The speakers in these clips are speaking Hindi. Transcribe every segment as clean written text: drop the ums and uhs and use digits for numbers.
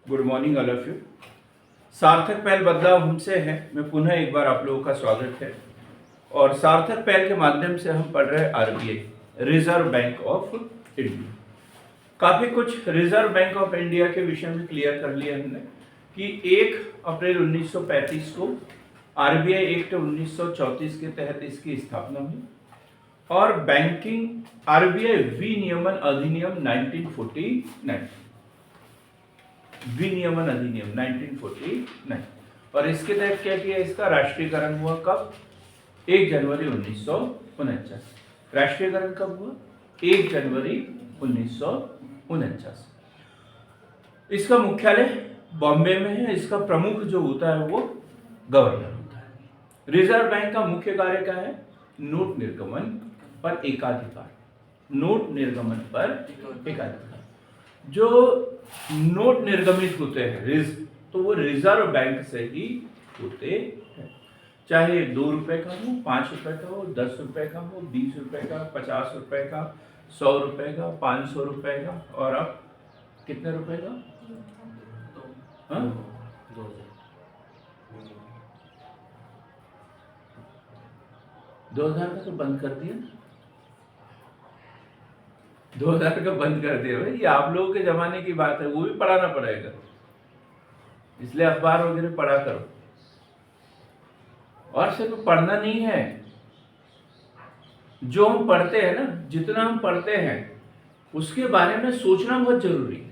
Good morning all of you. सार्थक पहल बदलाव हमसे है मैं पुनः एक बार आप लोगों का स्वागत है। और सार्थक पहल के माध्यम से हम पढ़ रहे हैं RBI, reserve bank of India. काफी कुछ रिजर्व बैंक ऑफ इंडिया के विषय में क्लियर कर लिया हमने कि 1 अप्रैल 1935 को आरबीआई एक्ट 1934 के तहत इसकी स्थापना हुई और बैंकिंग आरबीआई विनियमन अधिनियम 1949 विनियमन अधिनियम 1949 और इसके तहत क्या किया, इसका राष्ट्रीयकरण हुआ कब? 1 जनवरी 1949। राष्ट्रीयकरण कब हुआ? 1 जनवरी 1949। इसका मुख्यालय बॉम्बे में है। इसका प्रमुख जो होता है वो गवर्नर होता है। रिजर्व बैंक का मुख्य कार्य क्या है? नोट निर्गमन पर एकाधिकार। नोट निर्गमन पर एकाधिकार। जो नोट निर्गमित होते हैं तो वो रिजर्व बैंक से ही होते हैं, चाहे 2 रुपए का हो, 5 रुपए का हो, 10 रुपए का हो, 20 रुपए का, 50 रुपए का, 100 रुपए का, 500 रुपए का और अब कितने रुपए का? 2000 का तो बंद कर दिया। 2000 का बंद कर दिया भाई। ये आप लोगों के जमाने की बात है, वो भी पढ़ाना पड़ेगा, इसलिए अखबार वगैरह पढ़ा करो। और सिर्फ पढ़ना नहीं है, जो हम पढ़ते हैं ना, जितना हम पढ़ते हैं उसके बारे में सोचना बहुत जरूरी है।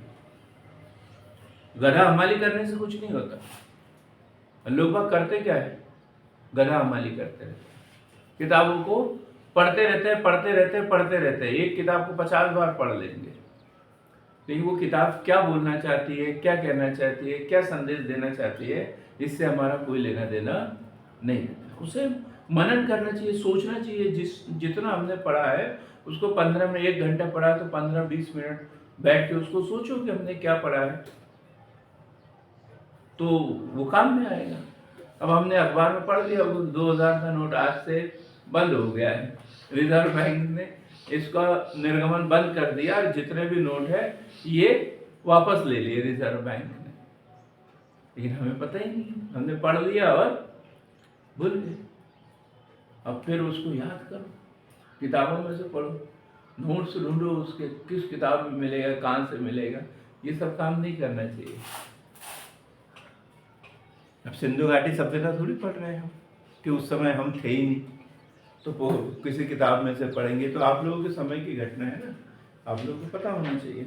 गधा हमाली करने से कुछ नहीं होता। लोग बाग करते क्या है? गधा हमाली करते हैं, किताबों को पढ़ते रहते हैं। एक किताब को 50 बार पढ़ लेंगे, लेकिन वो किताब क्या बोलना चाहती है, क्या कहना चाहती है, क्या संदेश देना चाहती है, इससे हमारा कोई लेना देना नहीं है। उसे मनन करना चाहिए, सोचना चाहिए। जितना हमने पढ़ा है उसको 15 में 1 घंटा पढ़ा तो 15-20 मिनट बैठ के उसको सोचो कि हमने क्या पढ़ा है, तो वो काम में आएगा। अब हमने अखबार में पढ़ लिया, 2000 का नोट आज से बंद हो गया है। रिजर्व बैंक ने इसका निर्गमन बंद कर दिया और जितने भी नोट है ये वापस ले लिए रिजर्व बैंक ने, लेकिन हमें पता ही नहीं। हमने पढ़ लिया और भूल गए। अब फिर उसको याद करो, किताबों में से पढ़ो, नोट्स ढूंढो उसके, किस किताब में मिलेगा, कहाँ से मिलेगा। ये सब काम नहीं करना चाहिए। अब सिंधु घाटी सभ्यता थोड़ी पढ़ रहे हैं हम, कि उस समय हम थे ही नहीं, तो किसी किताब में से पढ़ेंगे। तो आप लोगों के समय की घटना है ना, आप लोगों को पता होना चाहिए।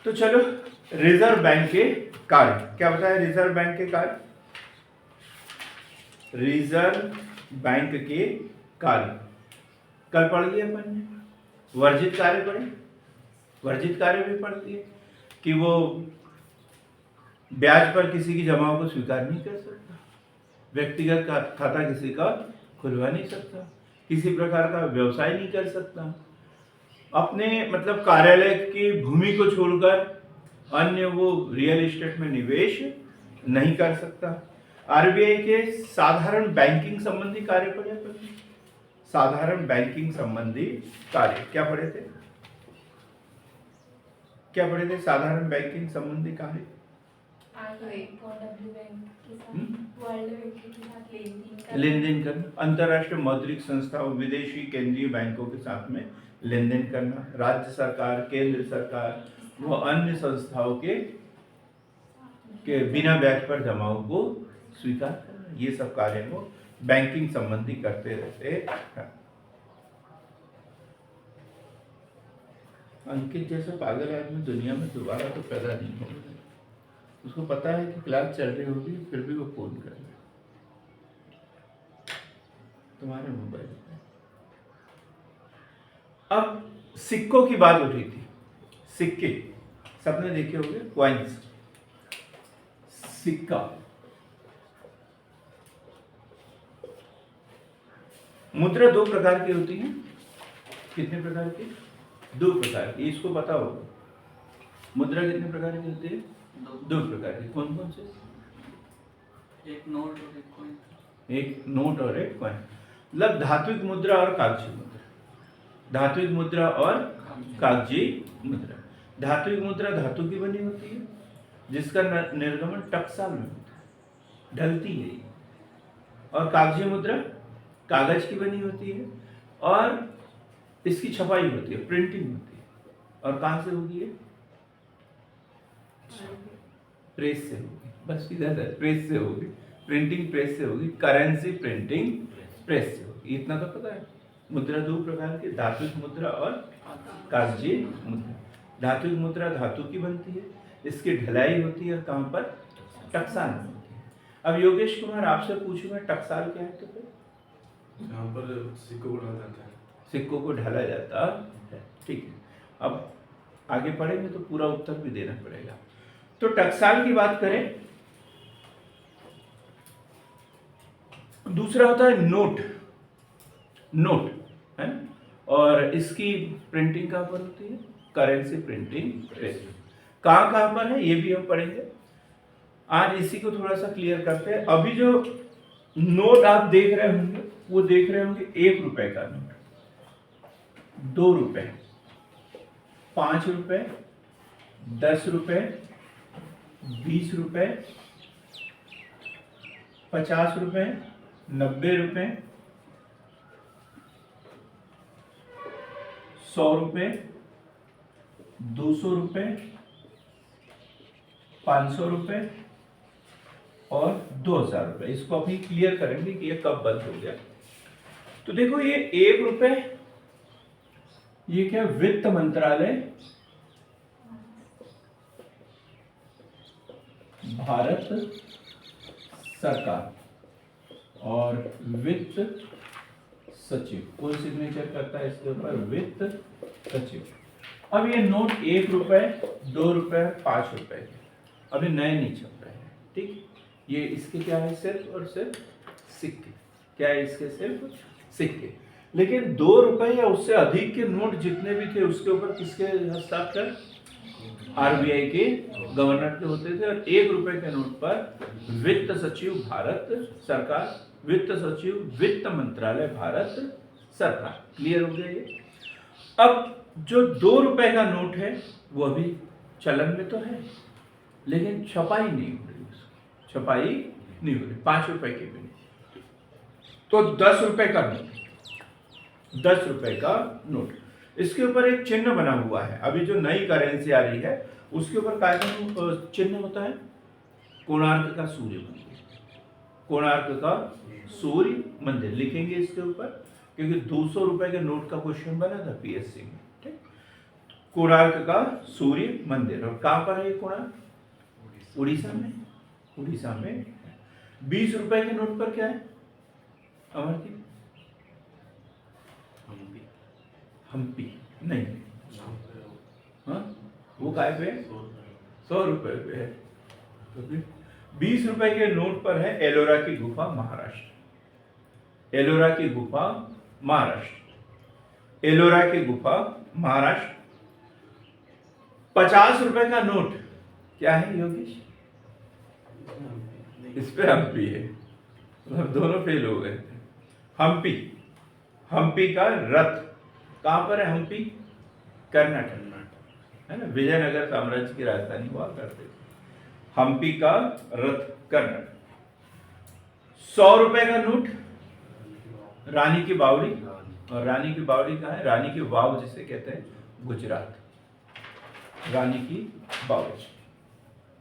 तो चलो, रिजर्व बैंक के कार्य क्या बताया? रिजर्व बैंक के कार्य, रिजर्व बैंक के कार्य कल पढ़ लिए अपन ने। वर्जित कार्य पढ़े, वर्जित कार्य भी पढ़ लिए कि वो ब्याज पर किसी की जमाओं को स्वीकार नहीं कर सकता, व्यक्तिगत खाता किसी का खुलवा नहीं सकता, किसी प्रकार का व्यवसाय नहीं कर सकता, अपने मतलब कार्यालय की भूमि को छोड़कर अन्य वो रियल एस्टेट में निवेश नहीं कर सकता। आरबीआई के साधारण बैंकिंग संबंधी कार्य पढ़े अपन। साधारण बैंकिंग संबंधी कार्य क्या पढ़े थे? क्या पढ़े थे? साधारण बैंकिंग संबंधी कार्य लेन देन करना, अंतर्राष्ट्रीय मौद्रिक संस्थाओं, विदेशी केंद्रीय बैंकों के साथ में लेन देन करना, राज्य सरकार, केंद्र सरकार व अन्य संस्थाओं के बिना ब्याज पर जमाओं को स्वीकार करना, ये सब कार्य वो बैंकिंग संबंधी करते रहते हैं। अंकित जैसा पागल आदमी दुनिया में दोबारा तो पैदा नहीं होगा। उसको पता है कि क्लास चल रही होगी, फिर भी वो फोन कर रहा है तुम्हारे मोबाइल में। अब सिक्कों की बात उठी थी। सिक्के सबने देखे होंगे, कॉइन्स, सिक्का। मुद्रा 2 प्रकार की होती है। कितने प्रकार की? 2 प्रकार की। इसको पता होगा। मुद्रा कितने प्रकार की होती है? 2 प्रकार की। कौन कौन से? एक नोट और एक कॉइन। एक नोट और एक कॉइन। मतलब धात्विक मुद्रा और कागजी मुद्रा। धात्विक मुद्रा और कागजी मुद्रा। धात्विक मुद्रा धातु की बनी होती है जिसका निर्गमन टकसाल में होता है, ढलती है ये। और कागजी मुद्रा कागज की बनी होती है और इसकी छपाई होती है, प्रिंटिंग होती है। और कहां से होगी ये? प्रेस से होगी, बस इधर है, प्रेस से होगी, प्रिंटिंग प्रेस से होगी, करेंसी प्रिंटिंग प्रेस से होगी। इतना तो पता है। मुद्रा दो प्रकार की, धातुक मुद्रा और कागजी मुद्रा। धातुक मुद्रा धातु की बनती है, इसकी ढलाई होती है कहाँ पर? टकसाल में होती है। अब योगेश कुमार आपसे पूछूंगा टकसाल क्या है? तो फिर यहाँ पर सिक्कों को ढाला जाता है। सिक्कों को ढाला जाता है, ठीक है। अब आगे पढ़ेंगे तो पूरा उत्तर भी देना पड़ेगा। तो टकसाल की बात करें, दूसरा होता है नोट। नोट है, और इसकी प्रिंटिंग कहां पर होती है? Currency printing press. कहां पर है ये भी हम पढ़ेंगे। आज इसी को थोड़ा सा क्लियर करते हैं। अभी जो नोट आप देख रहे होंगे वो देख रहे होंगे 1 रुपए का नोट, 2 रुपए, 5 रुपए, 10 रुपए, 20 रुपए, 50 रुपए, 90 रुपए, 100 रुपए, 200 रुपए, 500 रुपए और 2000 रुपए। इसको अभी क्लियर करेंगे कि ये कब बंद हो गया। तो देखो ये 1 रुपए, ये क्या? वित्त मंत्रालय, भारत सरकार, और वित्त सचिव। कौन सिग्नेचर करता है इसके ऊपर? वित्त सचिव। अब ये नोट 1 रुपए, 2 रुपए, 5 रुपए के अभी नए नहीं छप रहे हैं, ठीक। ये इसके क्या है? सिर्फ और सिर्फ सिक्के। क्या है इसके? सिर्फ सिक्के। लेकिन 2 रुपए या उससे अधिक के नोट जितने भी थे उसके ऊपर किसके हस्ताक्षर? आरबीआई के गवर्नर के होते थे। और 1 रुपए के नोट पर वित्त सचिव भारत सरकार, वित्त सचिव वित्त मंत्रालय भारत सरकार। क्लियर हो गया ये? अब जो 2 रुपए का नोट है वो अभी चलन में तो है, लेकिन छपाई नहीं हो रही, छपाई नहीं हो रही। 5 रुपए की भी नहीं। तो 10 रुपए का नोट, 10 रुपए का नोट, इसके ऊपर एक चिन्ह बना हुआ है। अभी जो नई करेंसी आ रही है उसके ऊपर क्या चिन्ह होता है? कोणार्क का सूर्य मंदिर। कोणार्क का सूर्य मंदिर लिखेंगे इसके ऊपर, क्योंकि 200 रुपए के नोट का क्वेश्चन बना था पीएससी में, ठीक। कोणार्क का सूर्य मंदिर। और कहां पर है ये कोणार्क? उड़ीसा में। उड़ीसा में। 20 रुपए के नोट पर क्या है? अमरदीप? हम्पी नहीं, हाँ वो काय पे? 100 रुपए पे है। तो फिर 20 रुपए के नोट पर है एलोरा की गुफा महाराष्ट्र। एलोरा की गुफा महाराष्ट्र। एलोरा की गुफा महाराष्ट्र। 50 रुपए का नोट क्या है योगेश? इस पे हम्पी है, मतलब दोनों फेल हो गए। हम्पी, हम्पी का रथ कहां पर है? हम्पी कर्नाटक है ना, विजयनगर साम्राज्य की राजधानी हुआ करते थे। हम्पी का रथ कर्नाटक। 100 रुपए का नोट रानी की बावड़ी। और रानी की बावड़ी कहाँ है? रानी की वाव जिसे कहते हैं, गुजरात। रानी की बावड़ी,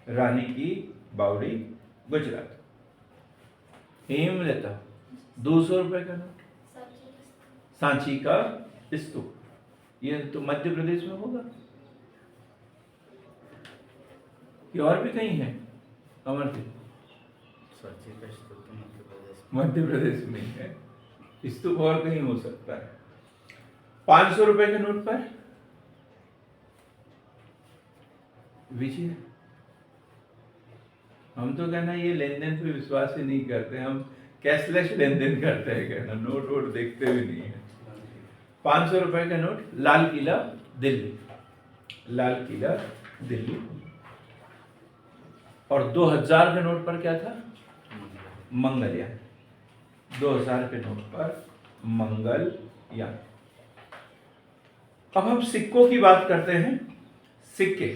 रानी की बावड़ी गुजरात। हेमलता 200 रुपए का नोट, सांची का स्तूप। ये तो मध्य प्रदेश में होगा कि और भी कहीं है? अमरदीप? मध्य प्रदेश में है, स्तूप और कहीं हो सकता है। 500 रुपए के नोट पर विजय। हम तो कहना ये लेन देन पे विश्वास ही नहीं करते, हम कैशलेस लेन देन करते हैं, कहना नोट वोट देखते भी नहीं है। 500 रुपए का नोट लाल किला दिल्ली, लाल किला दिल्ली। और 2000 के नोट पर क्या था? मंगलयान। 2000 के नोट पर मंगलयान। अब हम सिक्कों की बात करते हैं। सिक्के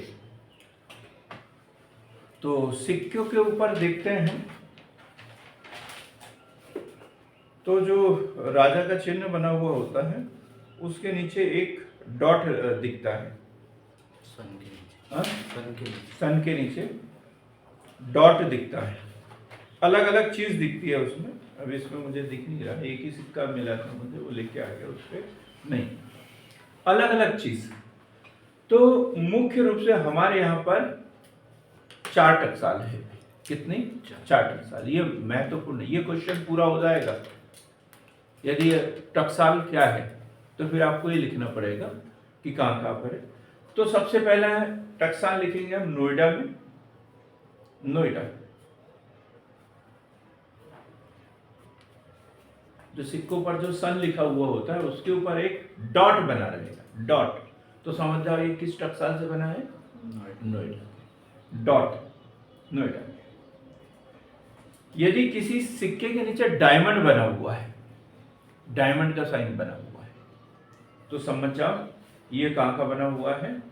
तो सिक्कों के ऊपर देखते हैं तो जो राजा का चिन्ह बना हुआ होता है उसके नीचे एक डॉट दिखता है। सन के नीचे। हाँ? सन के नीचे। सन के नीचे डॉट दिखता है। अलग अलग चीज दिखती है उसमें। अब इसमें मुझे दिख नहीं रहा, एक ही सिक्का मिला था मुझे, वो लेके आ गया, उस पर नहीं, अलग अलग चीज। तो मुख्य रूप से हमारे यहाँ पर 4 टकसाल है। कितनी? 4 टकसाल। ये महत्वपूर्ण है, ये क्वेश्चन पूरा हो जाएगा यदि टकसाल क्या है तो फिर आपको ये लिखना पड़ेगा कि कहाँ कहाँ पर है। तो सबसे पहला है टकसाल लिखेंगे हम नोएडा में। नोएडा जो सिक्कों पर जो सन लिखा हुआ होता है उसके ऊपर एक डॉट बना रहेगा, डॉट। तो समझ जाओ ये किस टकसाल से बना है? नोएडा। डॉट नोएडा। यदि किसी सिक्के के नीचे डायमंड बना हुआ है, डायमंड का साइन बना हुआ है, तो समझ जाओ ये कहां का बना हुआ है?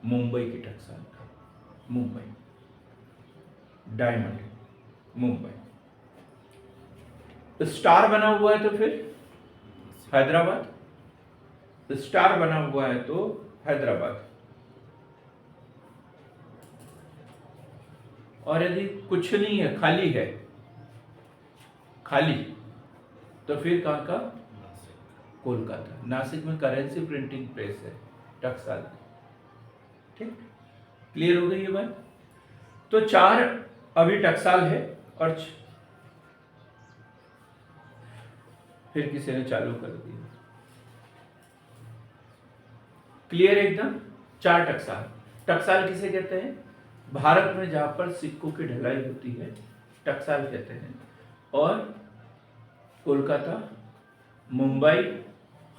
मुंबई की टकसाल का। मुंबई, डायमंड, मुंबई। स्टार बना हुआ है तो फिर हैदराबाद। स्टार बना हुआ है तो हैदराबाद। और यदि कुछ नहीं है, खाली है, खाली, तो फिर कहां का? कोलकाता। नासिक में करेंसी प्रिंटिंग प्रेस है, टकसाल। ठीक, क्लियर हो गई ये बात? तो 4 अभी टकसाल है और फिर किसी ने चालू कर दिया। क्लियर एकदम? 4 टकसाल। टकसाल किसे कहते हैं? भारत में जहां पर सिक्कों की ढलाई होती है टकसाल कहते हैं। और कोलकाता, मुंबई,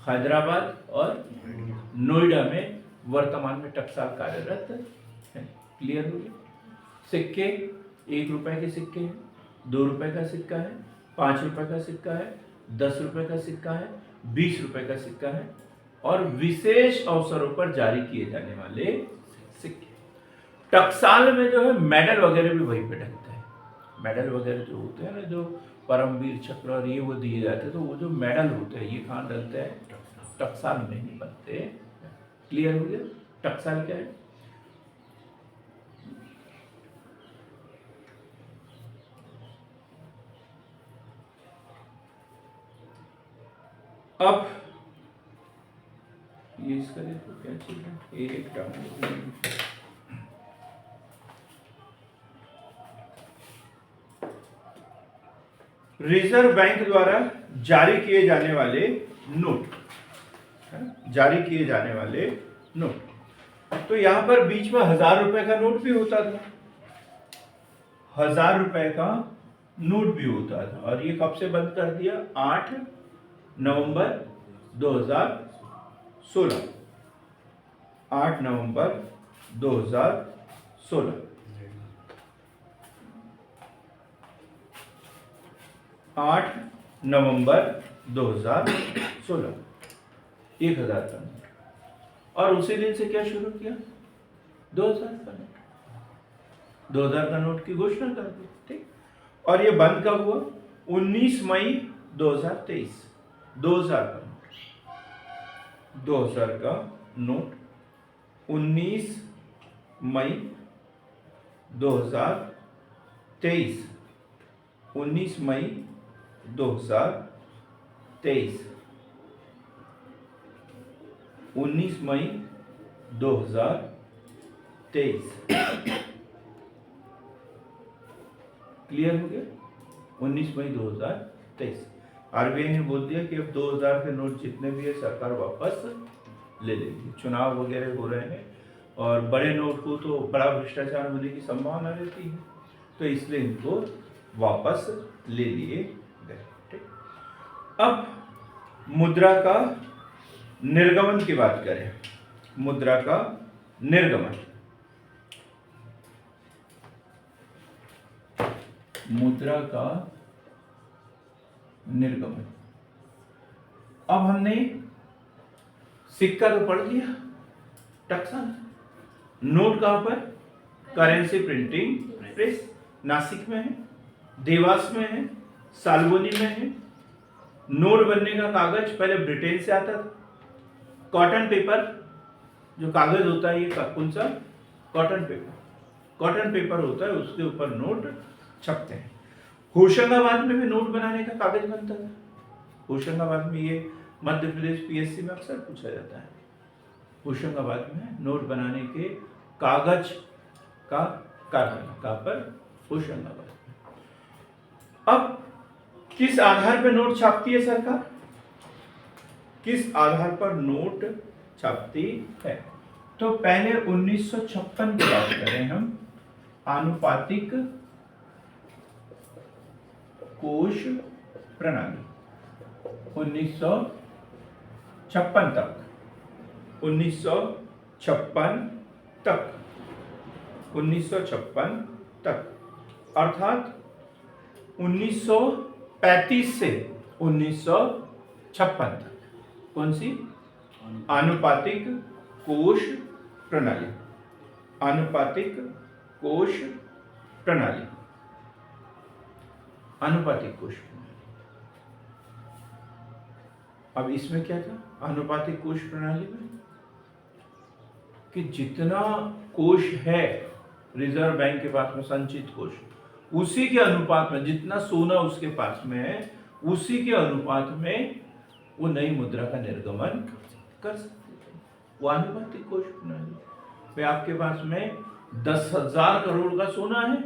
हैदराबाद और नोएडा में वर्तमान में टकसाल कार्यरत है। क्लियर हो गया? सिक्के 1 रुपए के सिक्के हैं, 2 रुपए का सिक्का है, 5 रुपए का सिक्का है, 10 रुपए का सिक्का है, 20 रुपए का सिक्का है और विशेष अवसरों पर जारी किए जाने वाले सिक्के। टकसाल में जो है मेडल वगैरह भी वहीं पे ढलता है। मेडल वगैरह जो होते हैं ना, जो परमवीर चक्र और ये वो दिए जाते हैं, तो वो जो मेडल होते हैं ये कहाँ डलते हैं? टकसाल में ही बनते हैं। क्लियर हो गया? टकसाल क्या है? अब ये इसका देखो क्या चीज है, एक डाउन। रिजर्व बैंक द्वारा जारी किए जाने वाले नोट, जारी किए जाने वाले नोट। तो यहां पर बीच में 1000 रुपए का नोट भी होता था, 1000 रुपए का नोट भी होता था। और ये कब से बंद कर दिया? 8 नवंबर 2016। 8 नवंबर 2016। 8 नवंबर 2016 1000 का नोट। और उसी दिन से क्या शुरू किया? 2000 का नोट। 2000 का नोट की घोषणा कर दी। ठीक, और ये बंद कब हुआ? 19 मई 2023। 2000 का नोट, 2000 का नोट 19 मई 2023। 19 मई 2023। 19 मई 2023। क्लियर हो गया? 19 मई 2023। आरबीआई ने बोल दिया कि अब 2000 के नोट जितने भी है सरकार वापस ले लेगी। चुनाव वगैरह हो रहे हैं और बड़े नोट को तो बड़ा भ्रष्टाचार होने की संभावना रहती है, तो इसलिए इनको वापस ले लिए गए। ठीक, अब मुद्रा का निर्गमन की बात करें। मुद्रा का निर्गमन, मुद्रा का निर्गमन। अब हमने सिक्का तो पढ़ लिया, टकसाल। नोट कहां पर? करेंसी प्रिंटिंग प्रेस नासिक में है, देवास में है, साल्बोनी में है। नोट बनने का कागज पहले ब्रिटेन से आता था। कॉटन पेपर जो कागज होता है, ये कौन सा? Cotton paper. कॉटन पेपर होता है, उसके ऊपर नोट छपते हैं। होशंगाबाद में भी नोट बनाने का कागज बनता था। होशंगाबाद में, ये मध्य प्रदेश पीएससी में अक्सर पूछा जाता है। होशंगाबाद में नोट बनाने के कागज का कारखाना कहाँ पर? होशंगाबाद। अब किस आधार पर नोट छापती है सरकार? किस आधार पर नोट छापती है? तो पहले 1956 की बात करें हम, आनुपातिक कोष प्रणाली। 1956 तक, 1956 तक, 1956 तक, अर्थात 1935 से 1956 तक। कौन सी? आनुपातिक कोष प्रणाली। आनुपातिक कोष प्रणाली। आनुपातिक कोष प्रणाली। अब इसमें क्या था आनुपातिक कोष प्रणाली में? कि जितना कोष है रिजर्व बैंक के पास में, संचित कोष, उसी के अनुपात में, जितना सोना उसके पास में है, उसी के अनुपात में वो नई मुद्रा का निर्गमन कर सकते थे। वो आनुपातिक कोष प्रणाली। भाई आपके पास में 10,000 करोड़ का सोना है,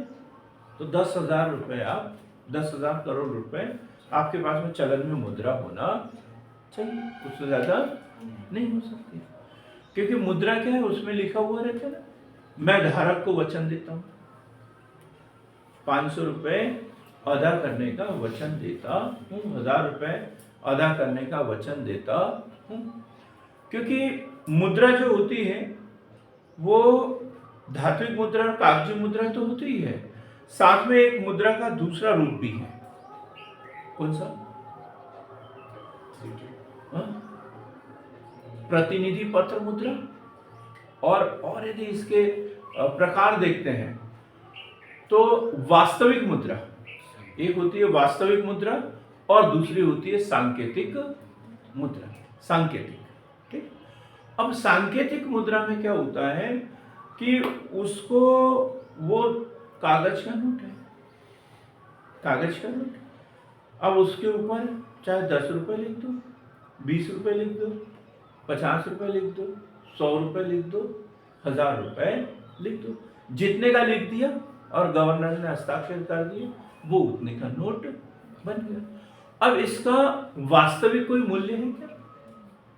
तो 10,000 रुपए, आप 10,000 करोड़ रुपए आपके पास में चलन में मुद्रा होना चाहिए, उससे ज्यादा नहीं हो सकती। क्योंकि मुद्रा क्या है, उसमें लिखा हुआ रहता है ना, मैं धारक को वचन देता हूं, 500 रुपए अदा करने का वचन देता हूं, 1,000 रुपए अदा करने का वचन देता हूं। क्योंकि मुद्रा जो होती है वो धात्विक मुद्रा और कागजी मुद्रा तो होती ही है, साथ में एक मुद्रा का दूसरा रूप भी है। कौन सा? प्रतिनिधि पत्र मुद्रा। और यदि इसके प्रकार देखते हैं तो वास्तविक मुद्रा, एक होती है वास्तविक मुद्रा और दूसरी होती है सांकेतिक मुद्रा। सांकेतिक, ठीक। अब सांकेतिक मुद्रा में क्या होता है कि उसको, वो कागज का नोट है, कागज का नोट। अब उसके ऊपर चाहे 10 रुपए लिख दो, 20 रुपए लिख दो, 50 रुपए लिख दो, 100 रुपए लिख दो, 1,000 रुपए लिख दो, जितने का लिख दिया और गवर्नर ने हस्ताक्षर कर दिए, वो उतने का नोट बन गया। अब इसका वास्तविक कोई मूल्य है क्या?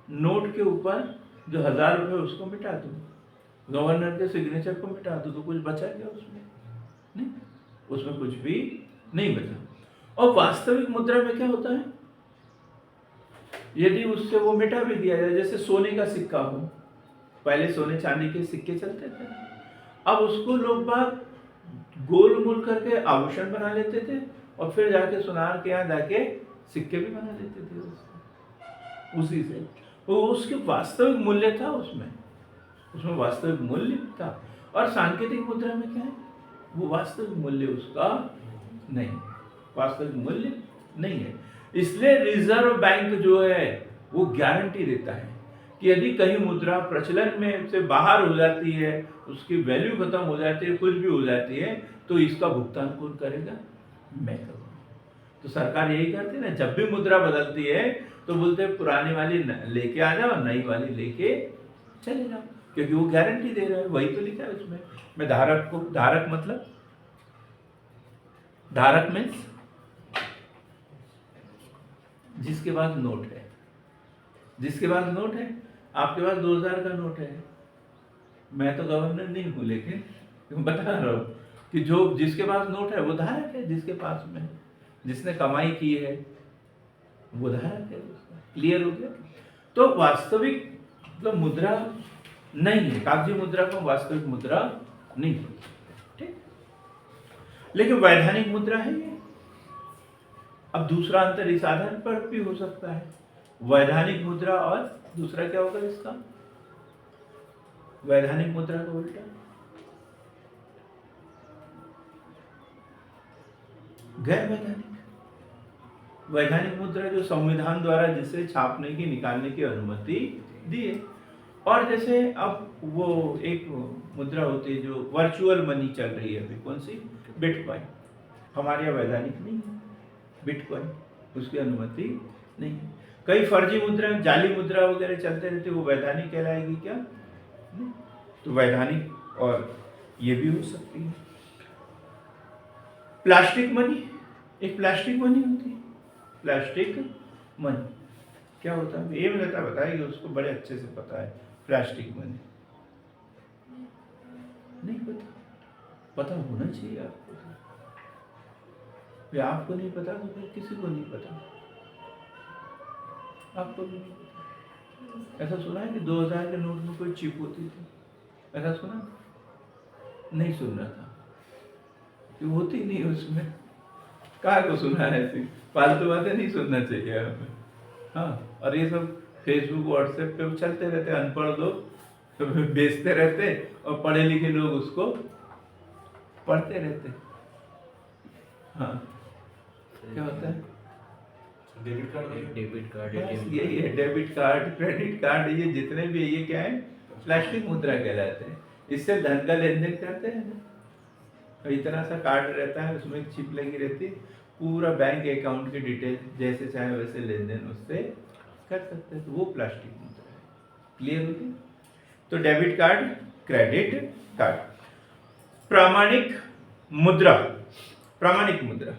नोट के ऊपर जो 1,000 रुपए उसको मिटा दो, गवर्नर के सिग्नेचर को मिटा दो, तो कुछ बचा क्या उसमें? नहीं, उसमें कुछ भी नहीं बचा। और वास्तविक मुद्रा में क्या होता है, यदि उससे वो मिटा भी दिया जाए, जैसे सोने का सिक्का हो, पहले सोने चांदी के सिक्के चलते थे, अब उसको लोग बाग गोल मोल करके आभूषण बना लेते थे और फिर जाके सुनार के यहाँ जाके सिक्के भी बना लेते थे उससे, उसी से। वो उसके वास्तविक मूल्य था, उसमें वास्तविक मूल्य था। और सांकेतिक मुद्रा में क्या है, वो वास्तविक मूल्य उसका नहीं, वास्तविक मूल्य नहीं है। इसलिए रिजर्व बैंक जो है वो गारंटी देता है कि यदि कहीं मुद्रा प्रचलन में से बाहर हो जाती है, उसकी वैल्यू खत्म हो जाती है, कुछ भी हो जाती है, तो इसका भुगतान कौन करेगा? मैं करूँगा। तो सरकार यही करती है ना, जब भी मुद्रा बदलती है तो बोलते हैं पुरानी वाली लेके आ जाओ, नई वाली लेके चले जाओ, क्योंकि वो गारंटी दे रहा है। वही तो लिखा है उसमें। मैं धारक को, धारक मतलब, धारक मीन्स जिसके पास नोट है, जिसके पास नोट है। आपके पास 2,000 का नोट है, मैं तो गवर्नर नहीं हूं, लेकिन बता रहा हूं कि जो जिसके पास नोट है वो धारक है, जिसके पास में है, जिसने कमाई की है वो धारक है। क्लियर हो गया? तो वास्तविक मतलब मुद्रा नहीं है, कागजी मुद्रा को वास्तविक मुद्रा नहीं है, ठीक। लेकिन वैधानिक मुद्रा है ये। अब दूसरा अंतर इस आधार पर भी हो सकता है, वैधानिक मुद्रा और दूसरा क्या होगा इसका? वैधानिक मुद्रा का उल्टा गैर वैधानिक। वैधानिक मुद्रा जो संविधान द्वारा जिसे छापने की निकालने की अनुमति दी है। और जैसे अब वो एक मुद्रा होती है जो वर्चुअल मनी चल रही है अभी, कौन सी? बिटकॉइन। हमारे यहाँ वैधानिक नहीं है बिटकॉइन, उसकी अनुमति नहीं है। कई फर्जी मुद्रा, जाली मुद्रा वगैरह चलते रहते, वो वैधानिक कहलाएगी क्या? नहीं। तो वैधानिक और ये भी हो सकती है। प्लास्टिक मनी, एक प्लास्टिक मनी होती है। प्लास्टिक मनी क्या होता है? ये लता बताएगी, उसको बड़े अच्छे से पता है। प्लास्टिक मनी नहीं पता? पता होना चाहिए आपको। फिर आपको नहीं पता तो फिर किसी को नहीं पता, आपको भी नहीं पता। ऐसा सुना है कि 2000 के नोट में कोई चिप होती थी? ऐसा सुना? नहीं सुनना था, कि होती नहीं उसमें। कहाँ को सुना है? ऐसी फालतू बातें नहीं सुनना चाहिए हमें। हाँ, और ये सब फेसबुक व्हाट्सएप पे चलते रहते, अनपढ़ लोग तो बेचते रहते और पढ़े लिखे लोग उसको पढ़ते रहते। हाँ, क्या होता है? डेबिट कार्ड डेबिट कार्ड, बस यही है, डेबिट कार्ड, क्रेडिट कार्ड, ये जितने भी ये क्या है? प्लास्टिक मुद्रा कहलाते हैं। इससे धन का लेन देन करते हैं ना। इतना सा कार्ड रहता है, उसमें एक चिप लगी रहती है, पूरा बैंक अकाउंट की डिटेल जैसे चाहे वैसे लेन देन उससे कर सकते हैं। तो वो प्लास्टिक मुद्रा है। क्लियर होगी? तो डेबिट कार्ड, क्रेडिट कार्ड। प्रामाणिक मुद्रा, प्रामाणिक मुद्रा,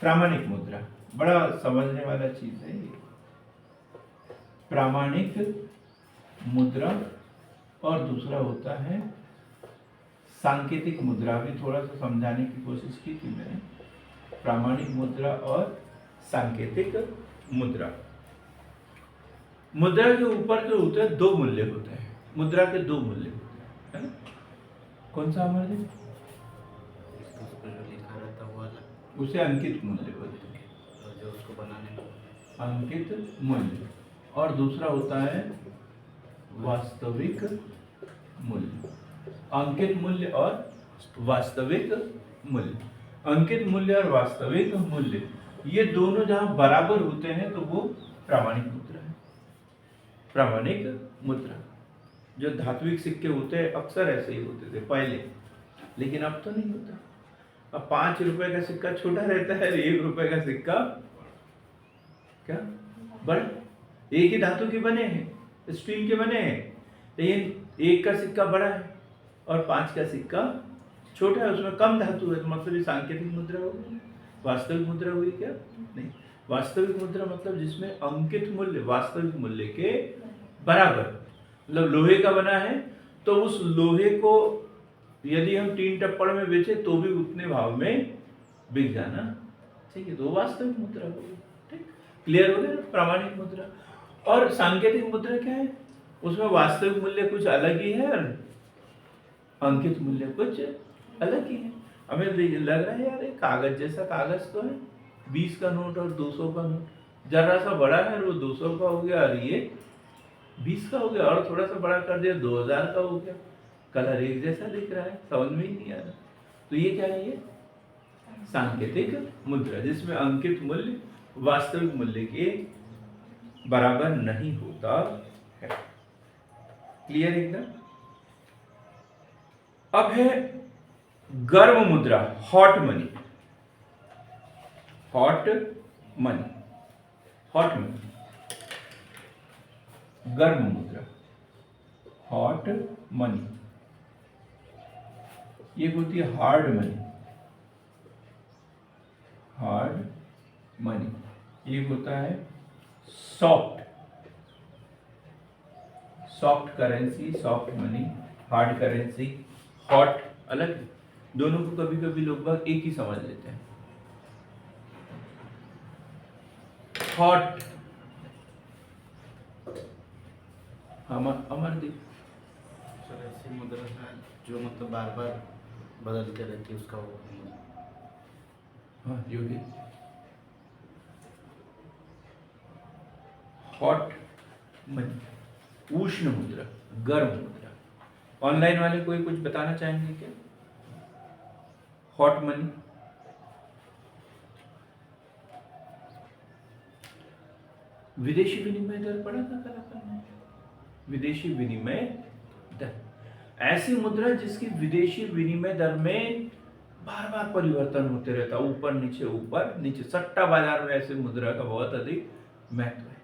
प्रामाणिक मुद्रा बड़ा समझने वाला चीज है ये। प्रामाणिक मुद्रा और दूसरा होता है सांकेतिक मुद्रा। भी थोड़ा सा समझाने की कोशिश की थी मैंने। प्रामाणिक मुद्रा और सांकेतिक मुद्रा। मुद्रा के ऊपर जो होते हैं 2 मूल्य होते हैं। मुद्रा के 2 मूल्य होते हैं, है ना? कौन सा अमर जी? उस पर जो लिखा रहता है वो वाला, उसे अंकित मूल्य बोलते हैं। और जो उसको बनाने में अंकित मूल्य। और दूसरा होता है वास्तविक मूल्य। अंकित मूल्य और वास्तविक मूल्य। अंकित मूल्य और वास्तविक मूल्य, ये दोनों जहां बराबर होते हैं तो वो प्रामाणिक मुद्रा है। प्रामाणिक मुद्रा। जो धात्विक सिक्के होते हैं अक्सर ऐसे ही होते थे पहले, लेकिन अब तो नहीं होता। अब 5 रुपए का सिक्का छोटा रहता है, 1 रुपए का सिक्का क्या बड़ा। एक ही धातु के बने हैं, स्टील के बने हैं, लेकिन 1 का सिक्का बड़ा है और 5 का सिक्का छोटा है, उसमें कम धातु है। तो मतलब ये सांकेतिक मुद्रा होगी। वास्तविक मुद्रा हुई क्या? नहीं। वास्तविक मुद्रा मतलब जिसमें अंकित मूल्य वास्तविक मूल्य के बराबर। मतलब लोहे का बना है तो उस लोहे को यदि हम 3 टप्पड़ में बेचे तो भी उतने भाव में बिक जाना, ठीक है? तो वास्तविक मुद्रा होगी। ठीक, क्लियर हो गया? प्रामाणिक मुद्रा। और सांकेतिक मुद्रा क्या है? उसमें वास्तविक मूल्य कुछ अलग ही है और अंकित मूल्य कुछ अलग ही है। हमें लग रहा है यार ये कागज जैसा कागज तो है, 20 का नोट और 200 का नोट, जरा सा बड़ा है और वो 200 का हो गया और ये 20 का हो गया, और थोड़ा सा बड़ा कर दिया 2000 का हो गया। कलर एक जैसा दिख रहा है, समझ में ही नहीं आ रहा। तो ये क्या है? ये सांकेतिक मुद्रा, जिसमें अंकित मूल्य वास्तविक मूल्य के बराबर नहीं होता है। क्लियर एकदम? अब है गर्म मुद्रा, hot money. Hot money, hot money, गर्म मुद्रा, हॉट मनी। ये होती है हार्ड मनी, हार्ड मनी। ये होता है soft, soft currency, soft money, hard currency. Hot अलग है, दोनों को कभी कभी लोग बाग एक ही समझ लेते हैं। हॉट अमरदीप, सर ऐसी मुद्रा है जो मतलब बार बार बदलते रहती है उसका वो हाँ योगी, हॉट मनी, उष्ण मुद्रा, गर्म मुद्रा। ऑनलाइन वाले कोई कुछ बताना चाहेंगे क्या? हॉट मनी, विदेशी विनिमय दर पढ़ा था कल अपन ने, विदेशी विनिमय दर, ऐसी मुद्रा जिसकी विदेशी विनिमय दर में बार बार परिवर्तन होते रहता, ऊपर नीचे। सट्टा बाजार में ऐसी मुद्रा का बहुत अधिक महत्व है,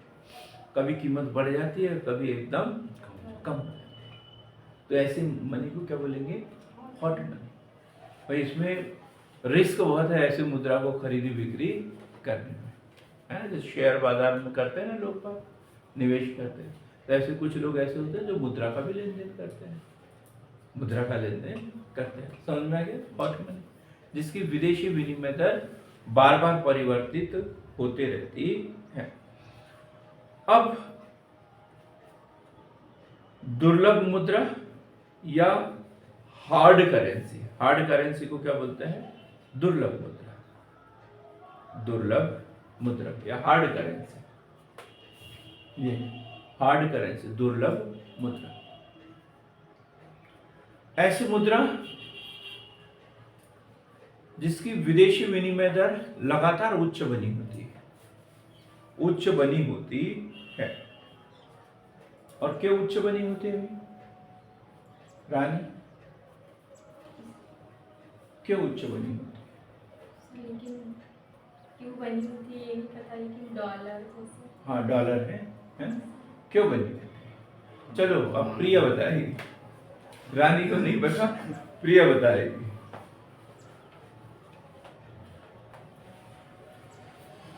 कभी कीमत बढ़ जाती है, कभी एकदम कम हो जाती है। तो ऐसी मनी को क्या बोलेंगे? Hot money. भाई इसमें रिस्क बहुत है ऐसी मुद्रा को खरीदी बिक्री करने में, है जो शेयर बाजार में करते हैं ना लोग बाग, निवेश करते हैं, तो ऐसे कुछ लोग ऐसे होते हैं जो मुद्रा का भी लेन देन करते हैं, मुद्रा का लेन देन करते हैं। समझ में आ गया? हॉट मनी जिसकी विदेशी विनिमय दर बार बार परिवर्तित होते रहती है। अब दुर्लभ मुद्रा या हार्ड करेंसी, हार्ड करेंसी को क्या बोलते हैं? दुर्लभ मुद्रा, दुर्लभ मुद्रा या हार्ड करेंसी, ये हार्ड करेंसी, दुर्लभ मुद्रा। ऐसी मुद्रा जिसकी विदेशी विनिमय दर लगातार उच्च बनी होती है, उच्च बनी होती है। और क्यों उच्च बनी होती है रानी? क्यों उच्च बनी होती है? लेकिन क्यों बनी होती है ये नहीं पता, लेकिन डॉलर जैसे। हाँ डॉलर है? क्यों बनी होती है? चलो अब प्रिया बताएगी, रानी को नहीं पता, प्रिया बताएगी।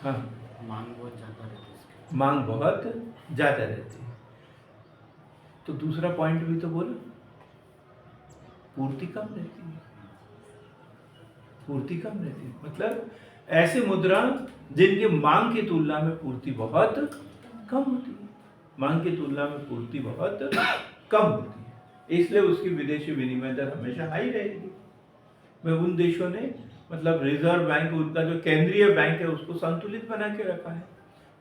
हाँ, मांग बहुत ज़्यादा रहती है इसकी। मांग बहुत ज्यादा रहती है। तो दूसरा पॉइंट भी तो बोलो, पूर्ति कम रहती है, पूर्ति कम रहती है। मतलब ऐसी मुद्रा जिनकी मांग की तुलना में पूर्ति बहुत कम होती है, मांग की तुलना में पूर्ति बहुत कम होती है, इसलिए उसकी विदेशी विनिमय दर हमेशा हाई रहेगी। मैं उन देशों ने मतलब रिजर्व बैंक, उनका जो केंद्रीय बैंक है, उसको संतुलित बना के रखा है,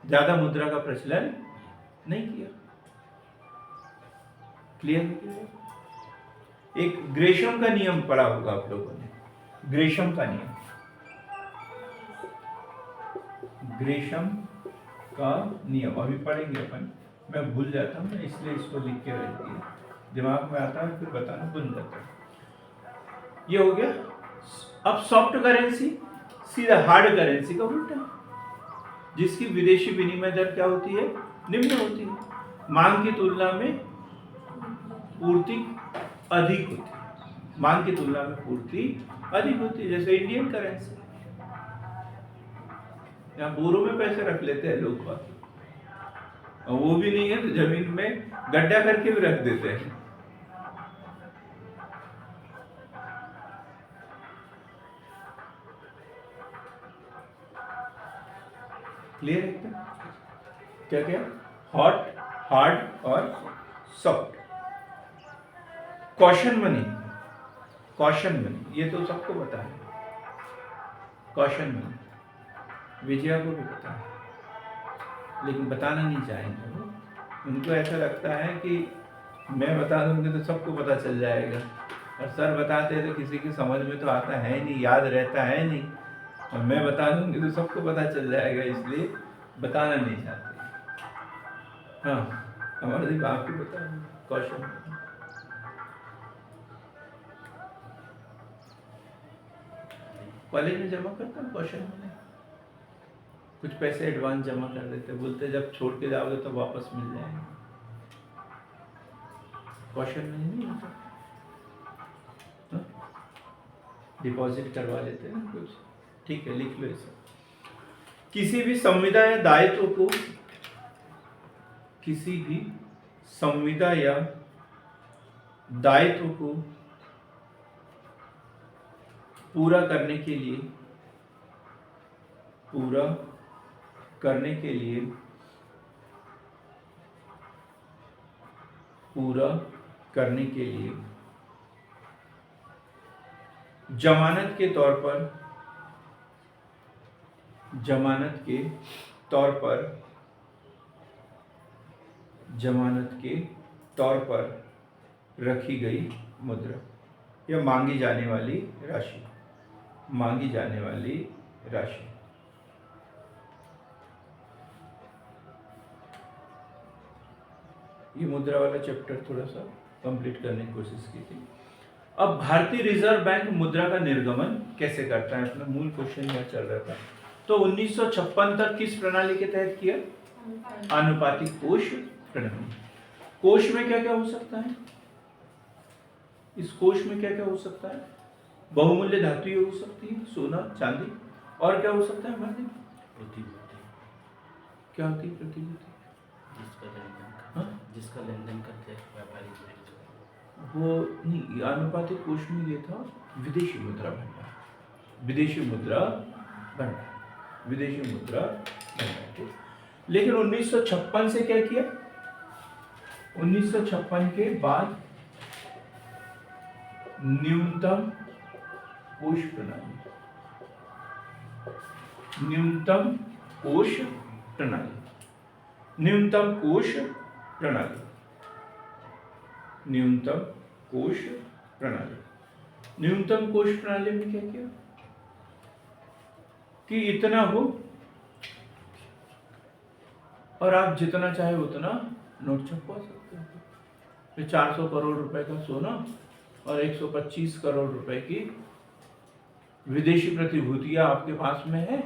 ज्यादा मुद्रा का प्रचलन नहीं किया। क्लियर? एक ग्रेशम का नियम पढ़ा होगा आप लोगों ने, ग्रेशम का नियम, ग्रेशम का नियम अभी पढ़ेंगे अपन, मैं भूल जाता हूँ इसलिए इसको लिख के रहती है, दिमाग में आता है फिर बताना भूल जाता है। ये हो गया। अब सॉफ्ट करेंसी सीधा हार्ड करेंसी का उल्टा, जिसकी विदेशी विनिमय दर क्या होती है? निम्न होती है, मांग की तुलना में पूर्ति अधिक होती है, मांग की तुलना में पूर्ति अधिक होती है। जैसे इंडियन करेंसी, यहाँ बोरों में पैसे रख लेते हैं लोग, और वो भी नहीं है तो जमीन में गड्ढा करके भी रख देते हैं। क्लियर है? क्या क्या? हॉट, हार्ड और soft. Caution money, caution money ये तो सबको पता है, कॉशन मनी विजया को भी पता है, लेकिन बताना नहीं चाहेंगे वो। उनको ऐसा लगता है कि मैं बता दूंगी तो सबको पता चल जाएगा, और सर बताते तो किसी की समझ में तो आता है नहीं, याद रहता है नहीं, और मैं बता दूंगी तो सबको पता चल जाएगा, इसलिए बताना नहीं चाहते। हाँ हमारे दीप आपको बता कौशल कॉलेज में जमा करता हूँ, कौशल में कुछ पैसे एडवांस जमा कर देते, बोलते जब छोड़ के जाओगे तो वापस मिल जाएंगे। कौशल में नहीं होता, डिपॉजिट करवा लेते हैं कुछ, ठीक है लिख लो इसे। किसी भी संविदा या दायित्व को, किसी भी संविदा या दायित्व को पूरा करने के लिए, पूरा करने के लिए, पूरा करने के लिए जमानत के तौर पर, जमानत के तौर पर, जमानत के तौर पर रखी गई मुद्रा या मांगी जाने वाली राशि, मांगी जाने वाली राशि। ये मुद्रा वाला चैप्टर थोड़ा सा कंप्लीट करने की कोशिश की थी। अब भारतीय रिजर्व बैंक मुद्रा का निर्गमन कैसे करता है, अपना मूल क्वेश्चन यहाँ चल रहा था। तो 1956 तक किस प्रणाली के तहत किया? आनुपातिक कोष प्रणाली। कोष में क्या क्या हो सकता है? इस कोष में क्या क्या हो सकता है? बहुमूल्य धातुएं हो सकती है, सोना चांदी, और क्या हो सकता है हमारे? प्रतिभूति, क्या होती है प्रतिभूति? हाँ? जिसका लेन देन करते हैं व्यापारी व्यक्ति। वो नहीं, आनुपातिक कोष में ये था विदेशी मुद्रा भंडार, विदेशी मुद्रा भंडार, विदेशी मुद्रा भंडार। लेकिन 1956 से क्या किया? 1956 के बाद न्यूनतम कोष प्रणाली, न्यूनतम कोष प्रणाली, न्यूनतम कोष प्रणाली, न्यूनतम कोष प्रणाली। न्यूनतम कोष प्रणाली में क्या किया कि इतना हो और आप जितना चाहे उतना नोट छपवा सकते हो। तो 400 करोड़ रुपए का सोना और 125 करोड़ रुपए की विदेशी प्रतिभूतियां आपके पास में है,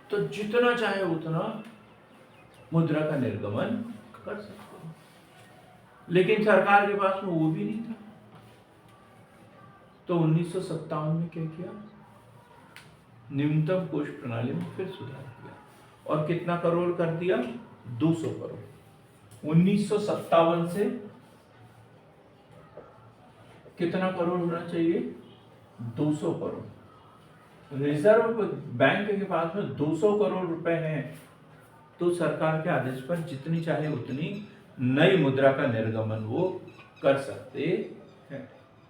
तो जितना चाहे उतना मुद्रा का निर्गमन कर सकते हो। लेकिन सरकार के पास में वो भी नहीं था। तो 1957 में क्या किया? न्यूनतम कोष प्रणाली में फिर सुधार किया और कितना करोड़ कर दिया? 200 करोड़। 1957 से कितना करोड़ होना चाहिए? 200 करोड़। रिजर्व बैंक के पास में 200 करोड़ रुपए हैं, तो सरकार के आदेश पर जितनी चाहे उतनी नई मुद्रा का निर्गमन वो कर सकते हैं।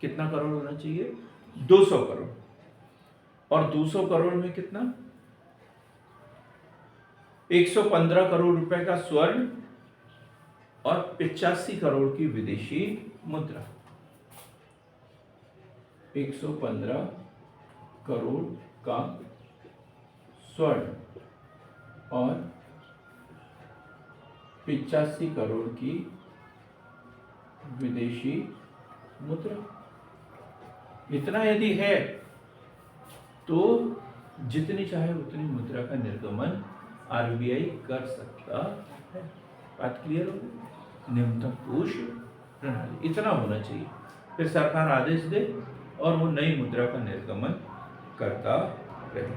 कितना करोड़ होना चाहिए? 200 करोड़। और 200 करोड़ में कितना? 115 करोड़ रुपए का स्वर्ण और 85 करोड़ की विदेशी मुद्रा। 115 करोड़ का स्वर्ण और 85 करोड़ की विदेशी मुद्रा। इतना यदि है तो जितनी चाहे उतनी मुद्रा का निर्गमन आरबीआई कर सकता है। बात क्लियर हो गई? न्यूनतम कोष प्रणाली इतना होना चाहिए, फिर सरकार आदेश दे और वो नई मुद्रा का निर्गमन करता रहे।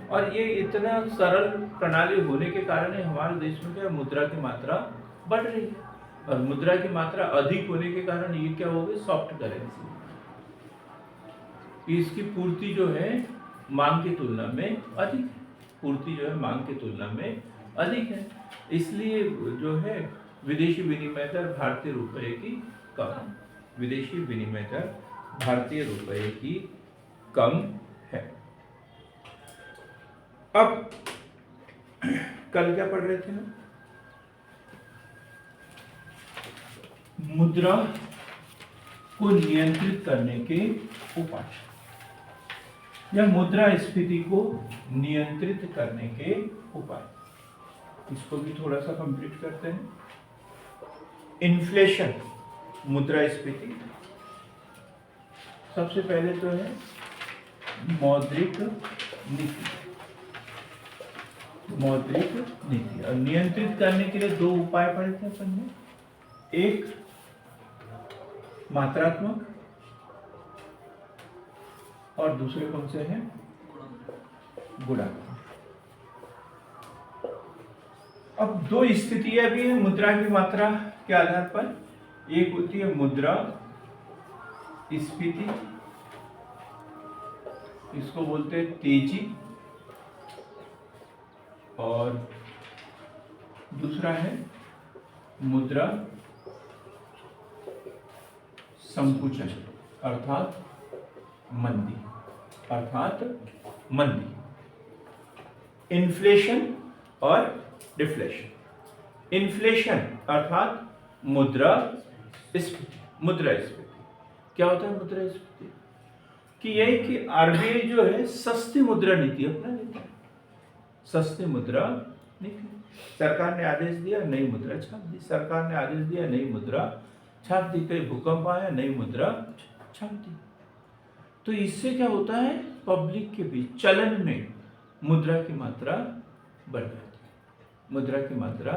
और ये इतना सरल प्रणाली होने के कारण ही हमारे देश में क्या मुद्रा की मात्रा बढ़ रही है, और मुद्रा की मात्रा अधिक होने के कारण ये क्या हो गई? Soft currency. इसकी पूर्ति जो है मांग की तुलना में अधिक है, पूर्ति जो है मांग की तुलना में अधिक है, इसलिए जो है विदेशी विनिमय दर भारतीय रुपए की कम, विदेशी विनिमय दर भारतीय रुपए की कम है। अब कल क्या पढ़ रहे थे हम? मुद्रा को नियंत्रित करने के उपाय, या मुद्रास्फीति को नियंत्रित करने के उपाय। इसको भी थोड़ा सा कंप्लीट करते हैं। इन्फ्लेशन, मुद्रास्फीति। सबसे पहले तो है मौद्रिक नीति, मौद्रिक नीति। और नियंत्रित करने के लिए दो उपाय पढ़े थे अपन ने, एक मात्रात्मक और दूसरे कौन से हैं? गुणात्मक। अब दो स्थितियां भी हैं मुद्रा की मात्रा के आधार पर। एक होती है मुद्रा स्फीति, इसको बोलते हैं तेजी, और दूसरा है मुद्रा संकुचन अर्थात मंदी, अर्थात मंदी। इन्फ्लेशन और डिफ्लेशन। इन्फ्लेशन अर्थात मुद्रास्फीति। मुद्रास्फीति क्या होता है? मुद्रास्फीति कि यही कि आरबीआई जो है सस्ती मुद्रा नीति अपना लेता है, सस्ती मुद्रा नीति। सरकार ने आदेश दिया, नई मुद्रा छाप दी। सरकार ने आदेश दिया, नई मुद्रा छाप दी। कहीं भूकंप आया, नई मुद्रा छाप दी। तो इससे क्या होता है, पब्लिक के बीच चलन में मुद्रा की मात्रा बढ़ जाती है। मुद्रा की मात्रा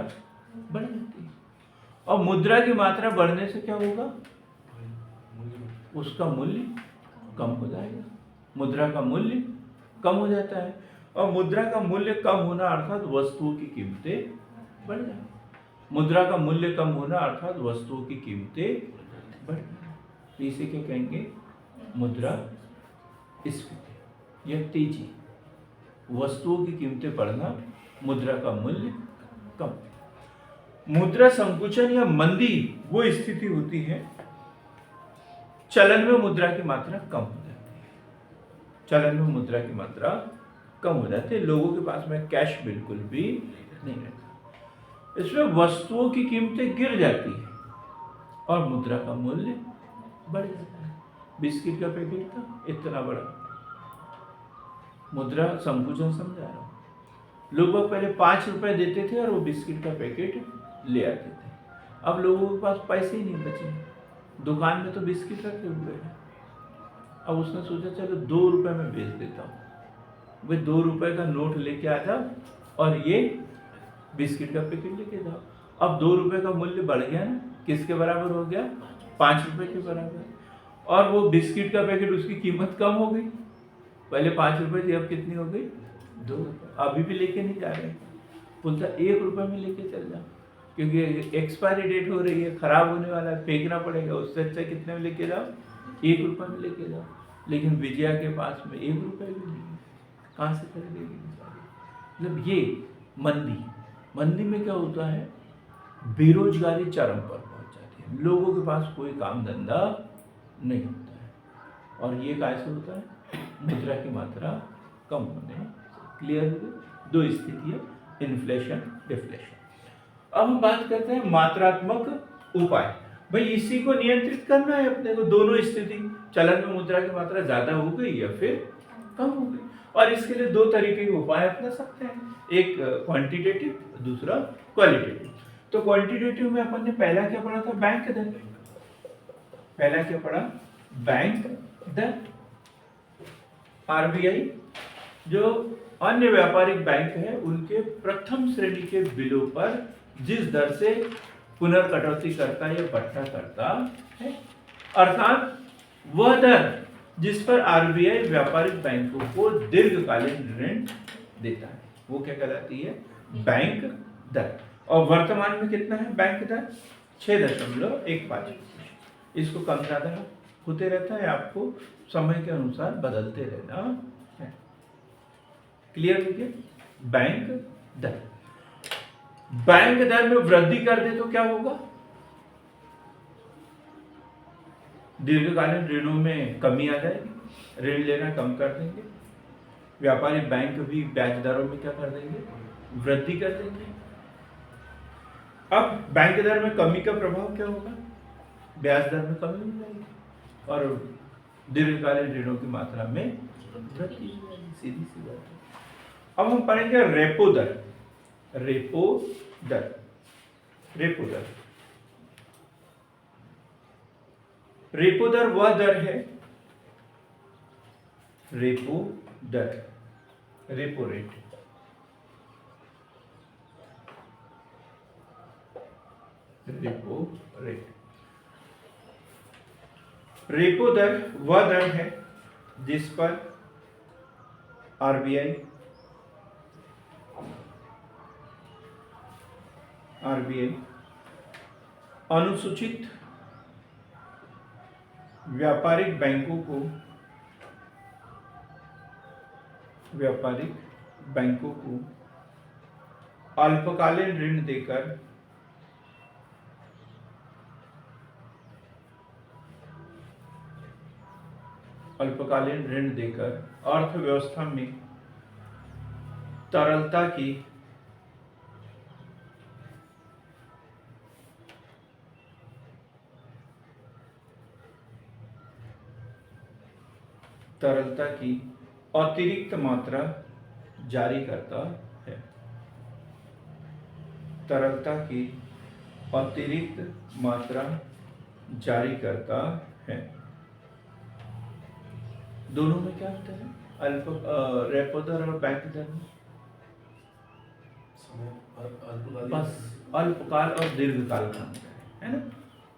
बढ़ जाती है। और मुद्रा की मात्रा बढ़ने से क्या होगा, उसका मूल्य कम हो जाएगा। मुद्रा का मूल्य कम हो जाता है। और मुद्रा का मूल्य कम होना अर्थात वस्तुओं की कीमतें बढ़ जाएंगी। मुद्रा का मूल्य कम होना अर्थात वस्तुओं की कीमतें बढ़ जाएंगी। इसे क्या कहेंगे, मुद्रास्फीति या तेजी। वस्तुओं की कीमतें बढ़ना, मुद्रा का मूल्य कम। मुद्रा संकुचन या मंदी वो स्थिति होती है चलन में मुद्रा की मात्रा कम हो जाती है। चलन में मुद्रा की मात्रा कम हो जाती है, लोगों के पास में कैश बिल्कुल भी नहीं रहता। इसमें वस्तुओं की कीमतें गिर जाती है और मुद्रा का मूल्य बढ़ जाता है। बिस्किट का पैकेट था इतना बड़ा, मुद्रा संकुचन समझा रहा हूँ। लोग पहले 5 रुपए देते थे और वो बिस्किट का पैकेट ले आते थे। अब लोगों के पास पैसे ही नहीं बचे, दुकान में तो बिस्किट रखे हुए हैं। अब उसने सोचा चलो 2 रुपए में बेच देता हूँ। भाई 2 रुपए का नोट लेके आ जाओ और ये बिस्किट का पैकेट लेके जाओ। अब 2 रुपए का मूल्य बढ़ गया ना, किसके बराबर हो गया, 5 रुपए के बराबर। और वो बिस्किट का पैकेट उसकी कीमत कम हो गई। पहले 5 रुपए थी, अब कितनी हो गई, 2 रुपए। अभी भी लेके नहीं जा रहे, बोलता 1 रुपए में लेके चल जाओ, क्योंकि एक्सपायरी डेट हो रही है, खराब होने वाला है, फेंकना पड़ेगा। उससे अच्छा कितने में लेके जाओ, 1 रुपए में लेके जाओ। लेकिन विजया के पास में 1 रुपए भी नहीं है, कहाँ से खरीदेगी? मतलब ये मंदी में क्या होता है, बेरोजगारी चरम पर पहुंच जाती है। लोगों के पास कोई काम धंधा नहीं होता है। और ये कैसे होता है, मुद्रा की मात्रा कम होने से। क्लियर हो गई 2 स्थितियां, इन्फ्लेशन, डिफ्लेशन। अब हम बात करते हैं मात्रात्मक उपाय। भाई इसी को नियंत्रित करना है अपने को, दोनों स्थिति, चलन में मुद्रा की मात्रा ज्यादा हो गई या फिर कम हो गई। और इसके लिए 2 तरीके के उपाय अपना सकते हैं, एक क्वांटिटेटिव, दूसरा क्वालिटेटिव। तो क्वांटिटेटिव में अपन ने पहला क्या पढ़ा था, बैंक दर। पहला क्या पढ़ा, बैंक दर। आरबीआई जो अन्य व्यापारिक बैंक है उनके प्रथम श्रेणी के बिलों पर जिस दर से पुनर्कटौती करता या बढ़ता करता है, अर्थात वह दर जिस पर आरबीआई व्यापारिक बैंकों को दीर्घकालीन ऋण देता है, वो क्या कहलाती है, बैंक दर। और वर्तमान में कितना है बैंक दर, 6.15। इसको कम ज्यादा होते रहता है, आपको समय के अनुसार बदलते रहना है। क्लियर हो गया, बैंक दर। बैंक दर में वृद्धि कर दे तो क्या होगा, दीर्घकालीन ऋणों में कमी आ जाएगी, ऋण लेना कम कर देंगे। व्यापारी बैंक भी ब्याज दरों में क्या कर देंगे, वृद्धि कर देंगे। अब बैंक दर में कमी का प्रभाव क्या होगा, ब्याज दर में कमी हो जाएगी और दीर्घकालीन ऋणों की मात्रा में वृद्धि हो जाएगी, सीधी सी बात है। अब हम पढ़ेंगे रेपो दर। रेपो दर, रेपो दर, रेपो दर वह दर है, रेपो दर, repo rate, repo rate. Repo दर वह दर है जिस पर आरबीआई अनुसूचित व्यापारिक बैंकों को अल्पकालीन ऋण देकर अर्थव्यवस्था में तरलता की अतिरिक्त मात्रा जारी करता है। तरलता की अतिरिक्त मात्रा जारी करता है। दोनों में क्या होता है? रेपो दर और बैंक दर में समय अल्पकालीन बस अल्पकाल और दीर्घकाल का अंतर है ना।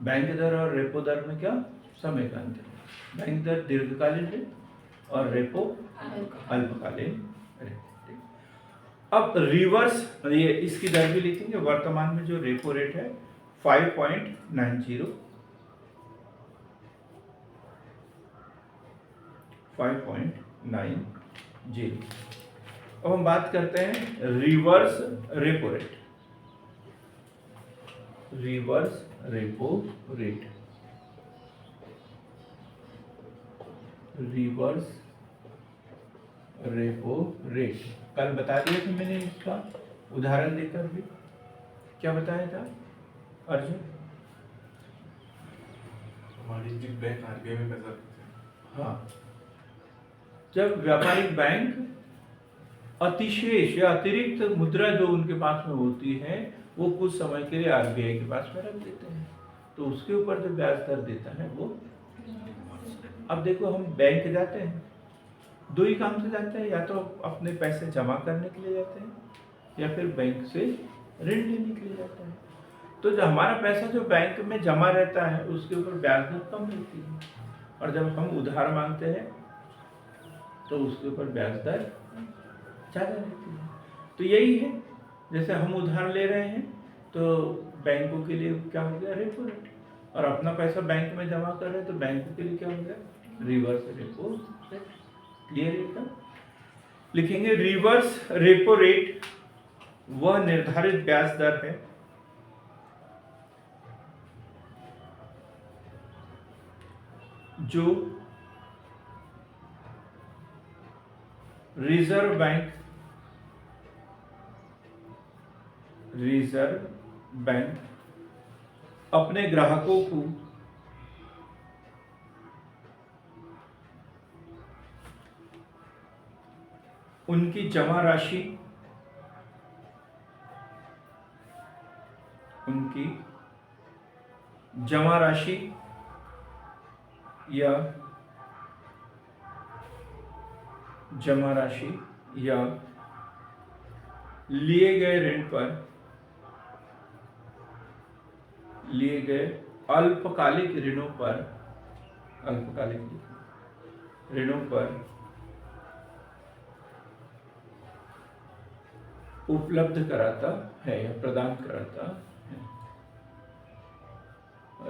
बैंक दर और रेपो दर में क्या समय का अंतर है। बैंक दर दीर्घकालीन है और रेपो अल्पकालीन है। अब रिवर्स ये इसकी दर भी लिखेंगे। वर्तमान में जो रेपो रेट है 5.90 अब हम बात करते हैं reverse repo rate. Reverse repo rate, reverse repo rate कल बता दिया था मैंने, इसका उदाहरण देकर भी। क्या बताया था अर्जुन? वाणिज्यिक बैंक आरबीआई में पैसा रखते हैं। हाँ, जब व्यापारिक बैंक अतिशेष या अतिरिक्त मुद्रा जो उनके पास में होती है वो कुछ समय के लिए आरबीआई के पास में रख देते हैं, तो उसके ऊपर जो ब्याज दर देता है वो। अब देखो, हम बैंक जाते हैं, दो ही काम से जाते हैं, या तो अपने पैसे जमा करने के लिए जाते हैं या फिर बैंक से ऋण लेने के लिए जाते हैं। तो जो हमारा पैसा जो बैंक में जमा रहता है उसके ऊपर ब्याज दर कम रहती है, और जब हम उधार मांगते हैं तो उसके ऊपर ब्याज दर ज़्यादा रहती है। तो यही है, जैसे हम उधार ले रहे हैं तो बैंकों के लिए क्या हो गया? Repo rate. और अपना पैसा बैंक में जमा कर रहे हैं तो बैंकों के लिए क्या हो गया? Reverse repo rate. क्लियर है क्या? लिखेंगे रिवर्स रेपो रेट वह निर्धारित ब्याज दर है जो रिजर्व बैंक अपने ग्राहकों को उनकी जमा राशि या लिए गए अल्पकालिक ऋणों पर उपलब्ध कराता है या प्रदान कराता है।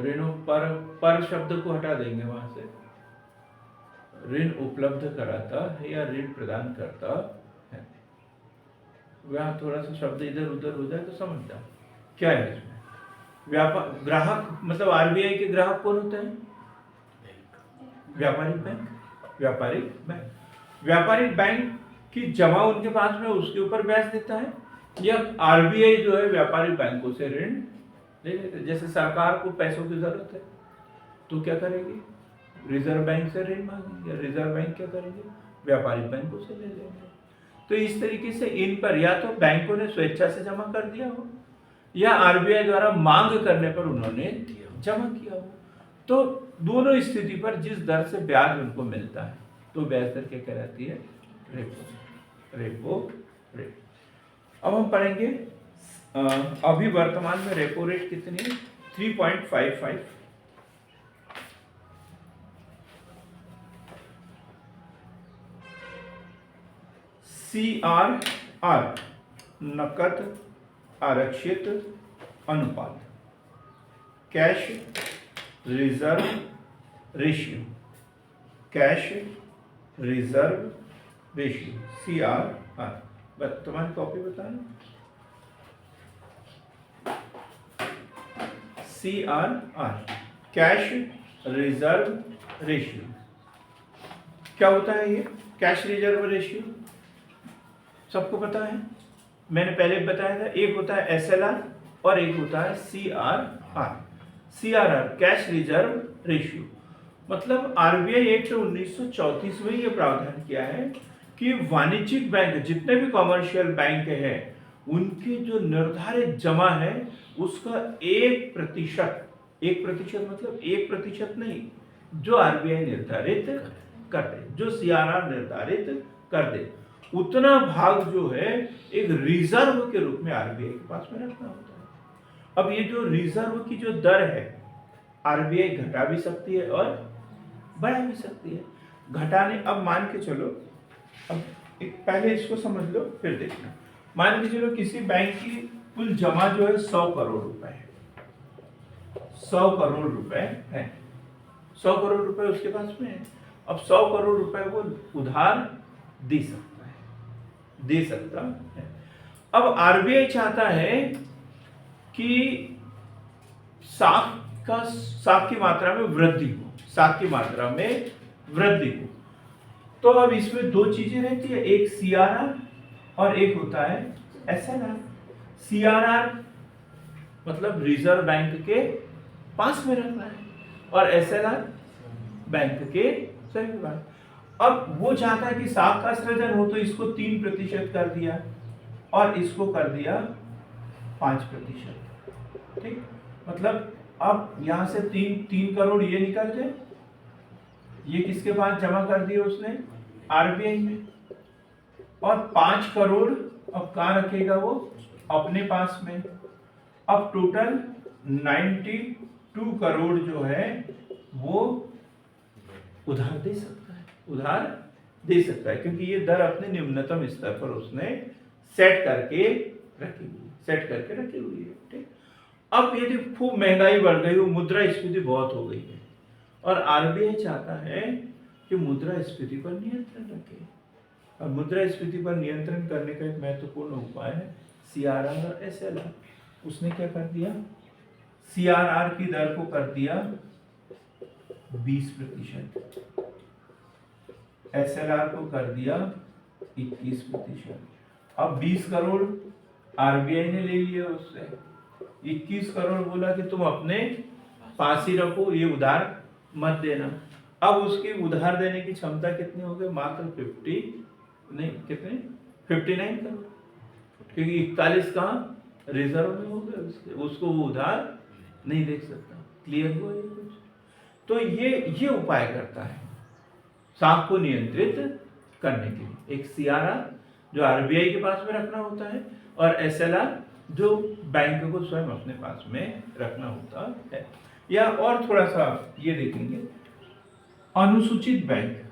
ऋणों पर शब्द को हटा देंगे वहां से। ऋण उपलब्ध कराता है या ऋण प्रदान करता है। वहां थोड़ा सा शब्द इधर उधर हो जाए तो समझ जाओ क्या है इसमें। ग्राहक मतलब आरबीआई के ग्राहक कौन होते हैं? व्यापारिक बैंक की जमा उनके पास में, उसके ऊपर ब्याज देता है, या आरबीआई जो है व्यापारिक बैंकों से ऋण ले लेते। जैसे सरकार को पैसों की जरूरत है तो क्या करेगी? रिजर्व बैंक से ऋण मांगेंगे। रिजर्व बैंक क्या करेंगे? व्यापारिक बैंकों से ले लेंगे। तो इस तरीके से इन पर या तो बैंकों ने स्वेच्छा से जमा कर दिया हो या आरबीआई द्वारा मांग करने पर उन्होंने जमा किया हो। तो दोनों स्थिति पर जिस दर से ब्याज उनको मिलता है तो ब्याज दर क्या कहलाती है? Repo rate. अब हम पढ़ेंगे अभी वर्तमान में रेपो रेट कितनी है? 3.55। CRR नकद आरक्षित अनुपात, कैश रिजर्व रेशियो, CRR। बस तुम्हारी कॉपी बताना। CRR कैश रिजर्व रेशियो क्या होता है? ये कैश रिजर्व रेशियो सबको पता है, मैंने पहले बताया था। एक होता है SLR और एक होता है CRR। CRR cash reserve ratio मतलब आरबीआई एक्ट 1934 में ये प्रावधान किया है कि वाणिज्यिक बैंक जितने भी कॉमर्शियल बैंक हैं उनके जो निर्धारित जमा है उसका 1%, 1% मतलब 1% नहीं, जो आरबीआई निर्धारित कर दे, जो सीआरआर निर्धारित कर दे, उतना भाग जो है एक रिजर्व के रूप में आरबीआई के पास में रखना होता है। अब ये जो रिजर्व की जो दर है आरबीआई घटा भी सकती है और बढ़ा भी सकती है। घटाने, अब मान के चलो, अब पहले इसको समझ लो फिर देखना। मान के चलो किसी बैंक की कुल जमा जो है 100 करोड़ रुपए है, 100 करोड़ रुपए है, 100 करोड़ रुपए उसके पास में है। अब 100 करोड़ रुपए वो उधार दे सकता है। अब आरबीआई चाहता है कि साख की मात्रा में वृद्धि हो, साख की मात्रा में वृद्धि हो। तो अब इसमें दो चीजें रहती है, एक सीआरआर और एक होता है एसएलआर। सीआरआर मतलब रिजर्व बैंक के पास में रखना है और एसएलआर बैंक के सभी पास। अब वो चाहता है कि साख का सृजन हो, तो इसको 3% कर दिया और इसको कर दिया 5%। ठीक, मतलब अब यहां से 3 करोड़ ये निकल जाए, ये किसके पास जमा कर दिए उसने, आरबीआई में, और 5 करोड़ अब कहाँ रखेगा वो, अपने पास में। अब टोटल 92 करोड़ जो है वो उधार दे सकता है, क्योंकि ये दर अपने निम्नतम स्तर पर उसने सेट करके रखी हुई है। ठीक, अब यदि खूब महंगाई बढ़ गई हो, मुद्रास्फीति बहुत हो गई है, और आरबीआई चाहता है कि मुद्रास्फीति पर नियंत्रण रखे। अब मुद्रास्फीति पर नियंत्रण करने का एक महत्वपूर्ण उपाय है सीआरआर और एसएलआर। उसने क्या कर दिया, सीआरआर की दर को कर दिया 20%, एसएलआर को कर दिया 21%। अब 20 करोड़ आरबीआई ने ले लिए उससे, 21 करोड़ बोला कि तुम अपने पास ही रखो, ये उधार मत देना। अब उसकी उधार देने की क्षमता कितनी हो गई, मात्र 59 करोड़, क्योंकि 41 कहाँ रिजर्व में हो गए उसको वो उधार नहीं दे सकता। क्लियर हुआ ये कुछ? तो ये उपाय करता है साख को नियंत्रित करने के लिए, एक सीआरआर जो आरबीआई के पास में रखना होता है और एसएलआर जो बैंक को स्वयं अपने पास में रखना होता है। या और थोड़ा सा ये देखेंगे, अनुसूचित बैंक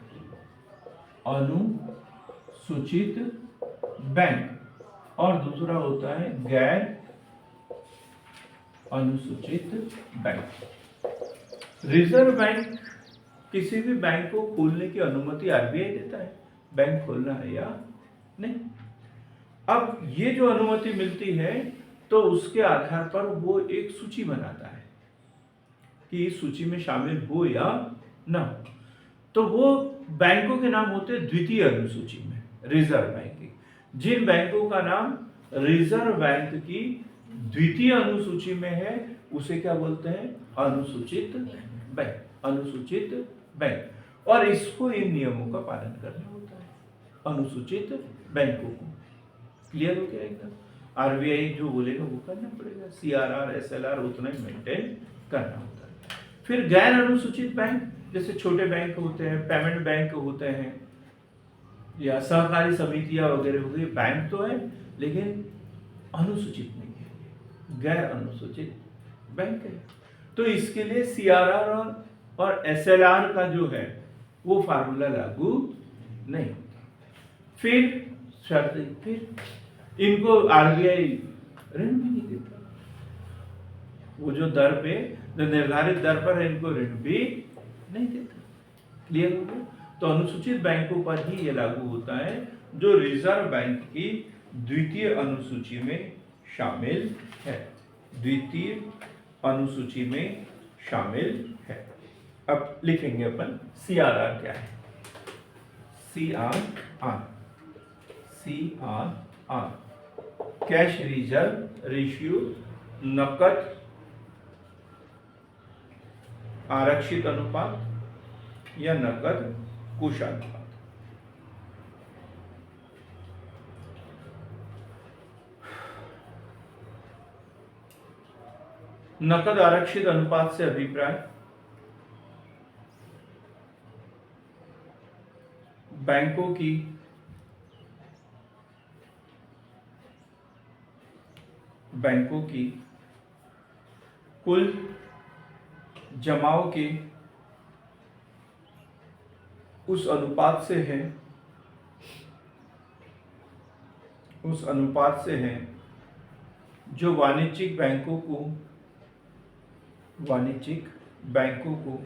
और दूसरा होता है गैर अनुसूचित बैंक। रिजर्व बैंक किसी भी बैंक को खोलने की अनुमति आरबीआई देता है, बैंक खोलना है या नहीं। अब ये जो अनुमति मिलती है तो उसके आधार पर वो एक सूची बनाता है कि इस सूची में शामिल हो या ना हो। तो वो बैंकों के नाम होते हैं द्वितीय अनुसूची में, रिजर्व बैंक की। जिन बैंकों का नाम रिजर्व बैंक की द्वितीय अनुसूची में है उसे क्या बोलते हैं, अनुसूचित बैंक, अनुसूचित बैंक। और इसको इन नियमों का पालन करना होता है अनुसूचित बैंकों को। क्लियर हो गया एकदम? आरबीआई जो बोलेगा वो करना पड़ेगा, सीआरआर एसएलआर उतना ही मेंटेन करना होता है। फिर गैर अनुसूचित बैंक, जैसे छोटे बैंक होते हैं, पेमेंट बैंक होते हैं, या सहकारी समितियां वगैरह हो गई, बैंक तो है लेकिन अनुसूचित नहीं है, गैर अनुसूचित बैंक है। तो इसके लिए सीआरआर और एसएलआर का जो है वो फार्मूला लागू नहीं होता। फिर इनको आरबीआई ऋण भी नहीं देता, वो जो दर पे, जो निर्धारित दर पर है, इनको ऋण भी नहीं देता। क्लियर हो गया? तो अनुसूचित बैंकों पर ही ये लागू होता है जो रिजर्व बैंक की द्वितीय अनुसूची में शामिल है, द्वितीय अनुसूची में शामिल है। अब लिखेंगे अपन सीआरआर क्या है। सीआरआर कैश रिजर्व रेशियो, नकद आरक्षित अनुपात या नकद कुश अनुपात। नकद आरक्षित अनुपात से अभिप्राय, बैंकों की कुल जमाओं के उस अनुपात से है जो वाणिज्यिक बैंकों को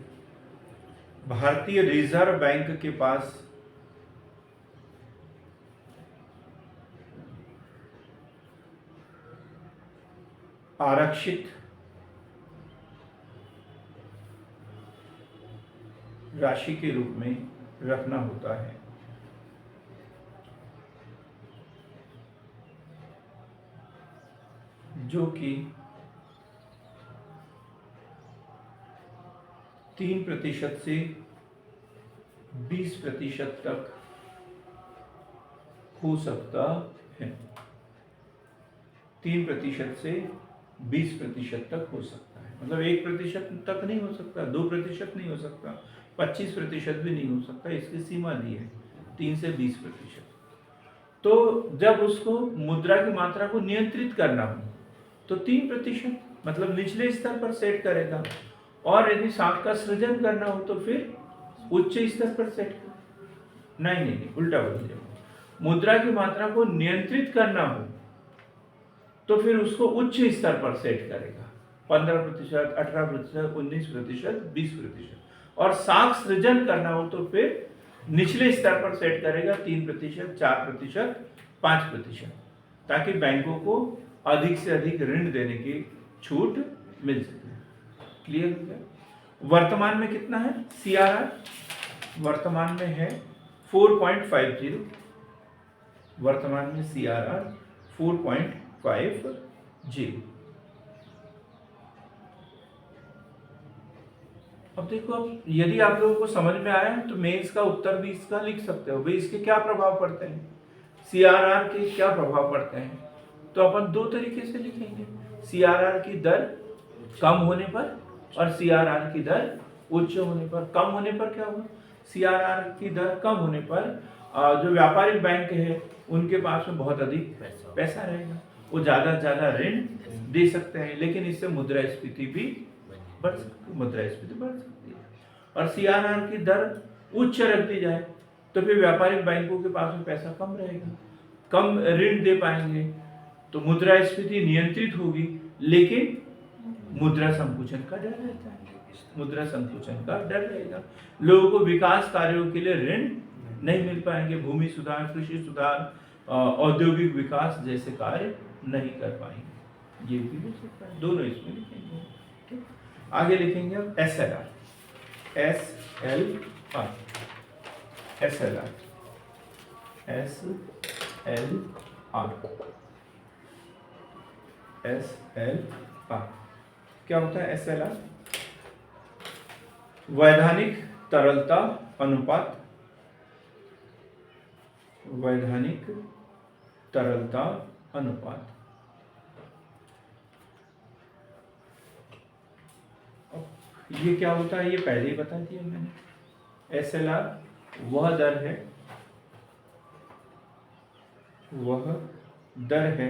भारतीय रिजर्व बैंक के पास आरक्षित राशि के रूप में रखना होता है। जो कि 3% से 20% तक हो सकता है। 3% से 20% तक हो सकता है, मतलब 1% तक नहीं हो सकता, 2% नहीं हो सकता, 25% भी नहीं हो सकता। इसकी सीमा दी है 3 से 20%। तो जब उसको मुद्रा की मात्रा को नियंत्रित करना हो तो 3% मतलब निचले स्तर पर सेट करेगा, और यदि साख का सृजन करना हो तो फिर उच्च स्तर पर सेट कर। नहीं, उल्टा बोल दिया। मुद्रा की मात्रा को नियंत्रित करना हो तो फिर उसको उच्च स्तर पर सेट करेगा, 15%, 18%, 19%, 20%। और साख सृजन करना हो तो फिर निचले स्तर पर सेट करेगा, 3%, 4%, 5%, ताकि बैंकों को अधिक से अधिक ऋण देने की छूट मिल सके। क्लियर हो गया? वर्तमान में कितना है सीआरआर? वर्तमान में है 4.50। वर्तमान में सीआरआर 4.50। अब देखो, अब यदि आप लोगों को समझ में आया तो मेंस का उत्तर भी इसका लिख सकते हो। भाई इसके क्या प्रभाव पड़ते हैं, सीआरआर के क्या प्रभाव पड़ते हैं, तो अपन दो तरीके से लिखेंगे। सीआरआर की दर कम होने पर और सीआरआर की दर उच्च होने पर। कम होने पर क्या होगा, सीआरआर की दर कम होने पर जो व्यापारिक बैंक है उनके पास में बहुत अधिक पैसा रहेगा, वो ज्यादा से ज्यादा ऋण दे सकते हैं, लेकिन इससे मुद्रास्फीति भी बढ़ सकती है। और सीआरआर की दर उच्च रख दी जाए तो फिर व्यापारिक बैंकों के पास में पैसा कम रहेगा, कम ऋण दे पाएंगे, तो मुद्रास्फीति नियंत्रित होगी, लेकिन मुद्रा संकुचन का डर रहता है। मुद्रा संकुचन का डर रहेगा, लोगों को विकास कार्यों के लिए ऋण नहीं मिल पाएंगे, भूमि सुधार, कृषि सुधार, औद्योगिक विकास जैसे कार्य नहीं कर पाएंगे। ये भी हो सकता है, दोनों इसमें लिखेंगे। ठीक, आगे लिखेंगे अब SLR। क्या होता है SLR? वैधानिक तरलता अनुपात। वैधानिक तरलता अनुपात। ये क्या होता है ये पहले ही बता दिया मैंने। SLR वह दर है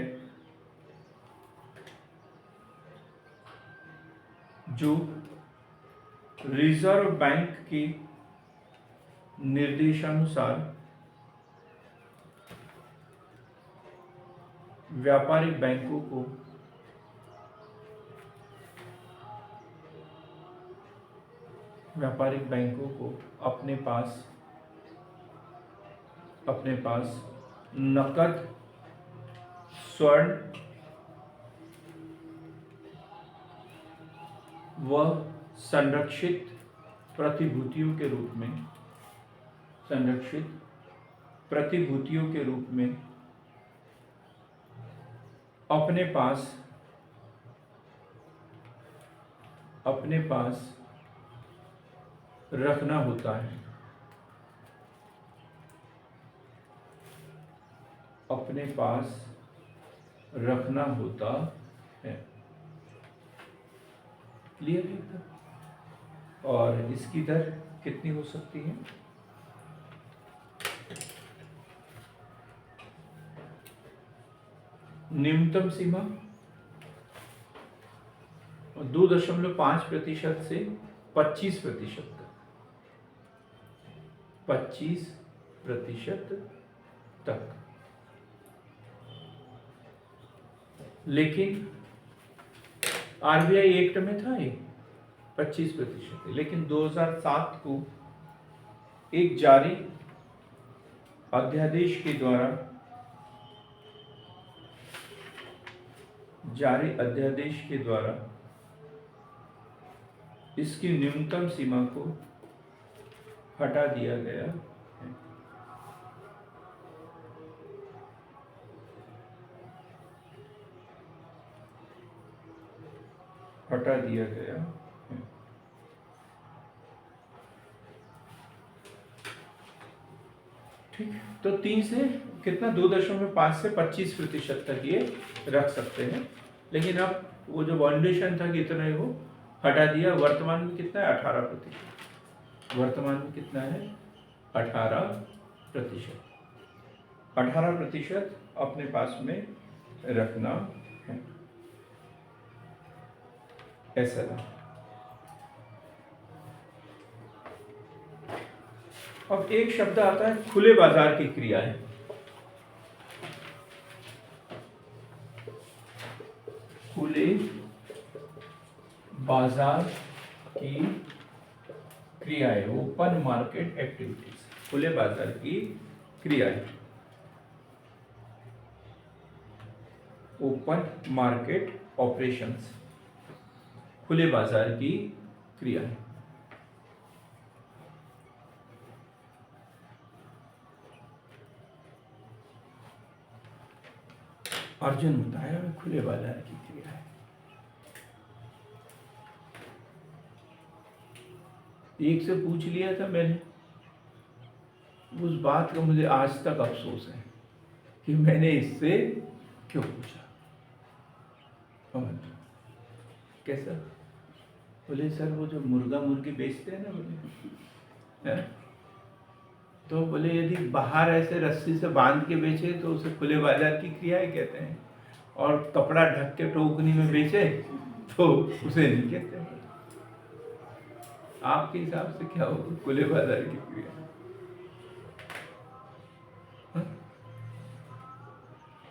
जो रिजर्व बैंक के निर्देशानुसार व्यापारिक बैंकों को अपने पास नकद, स्वर्ण व संरक्षित प्रतिभूतियों के रूप में अपने पास रखना होता है। अपने पास रखना होता है। क्लियर है एकदम। और इसकी दर कितनी हो सकती है? न्यूनतम सीमा 2.5% से 25% तक, 25% तक। लेकिन आरबीआई एक्ट में था ये 25%, लेकिन 2007 को एक जारी अध्यादेश के द्वारा इसकी न्यूनतम सीमा को हटा दिया गया है। हटा दिया गया है। ठीक, तो 3 से कितना 2.5 से 25% तक ये रख सकते हैं। लेकिन अब वो जो बाउंडेशन था कितना है वो हटा दिया। वर्तमान में कितना है? 18%। वर्तमान में कितना है? 18%। 18% अपने पास में रखना है। ऐसा अब एक शब्द आता है खुले बाजार की क्रियाएं। खुले बाजार की क्रियाएं, ओपन मार्केट एक्टिविटीज। खुले बाजार की क्रियाएं, ओपन मार्केट ऑपरेशंस, खुले बाजार की क्रियाएं। अर्जुन बताया मैं खुले बाजार की क्रिया है। एक से पूछ लिया था मैंने, उस बात का मुझे आज तक अफसोस है कि मैंने इससे क्यों पूछा। कैसा? बोले सर वो जो मुर्गा मुर्गी बेचते हैं ना, बोले है? तो बोले यदि बाहर ऐसे रस्सी से बांध के बेचे तो उसे खुले बाजार की क्रियाएं कहते हैं, और कपड़ा ढक के टोकनी में बेचे तो उसे नहीं कहते हैं। आपके हिसाब से क्या होगा खुले बाजार की क्रिया?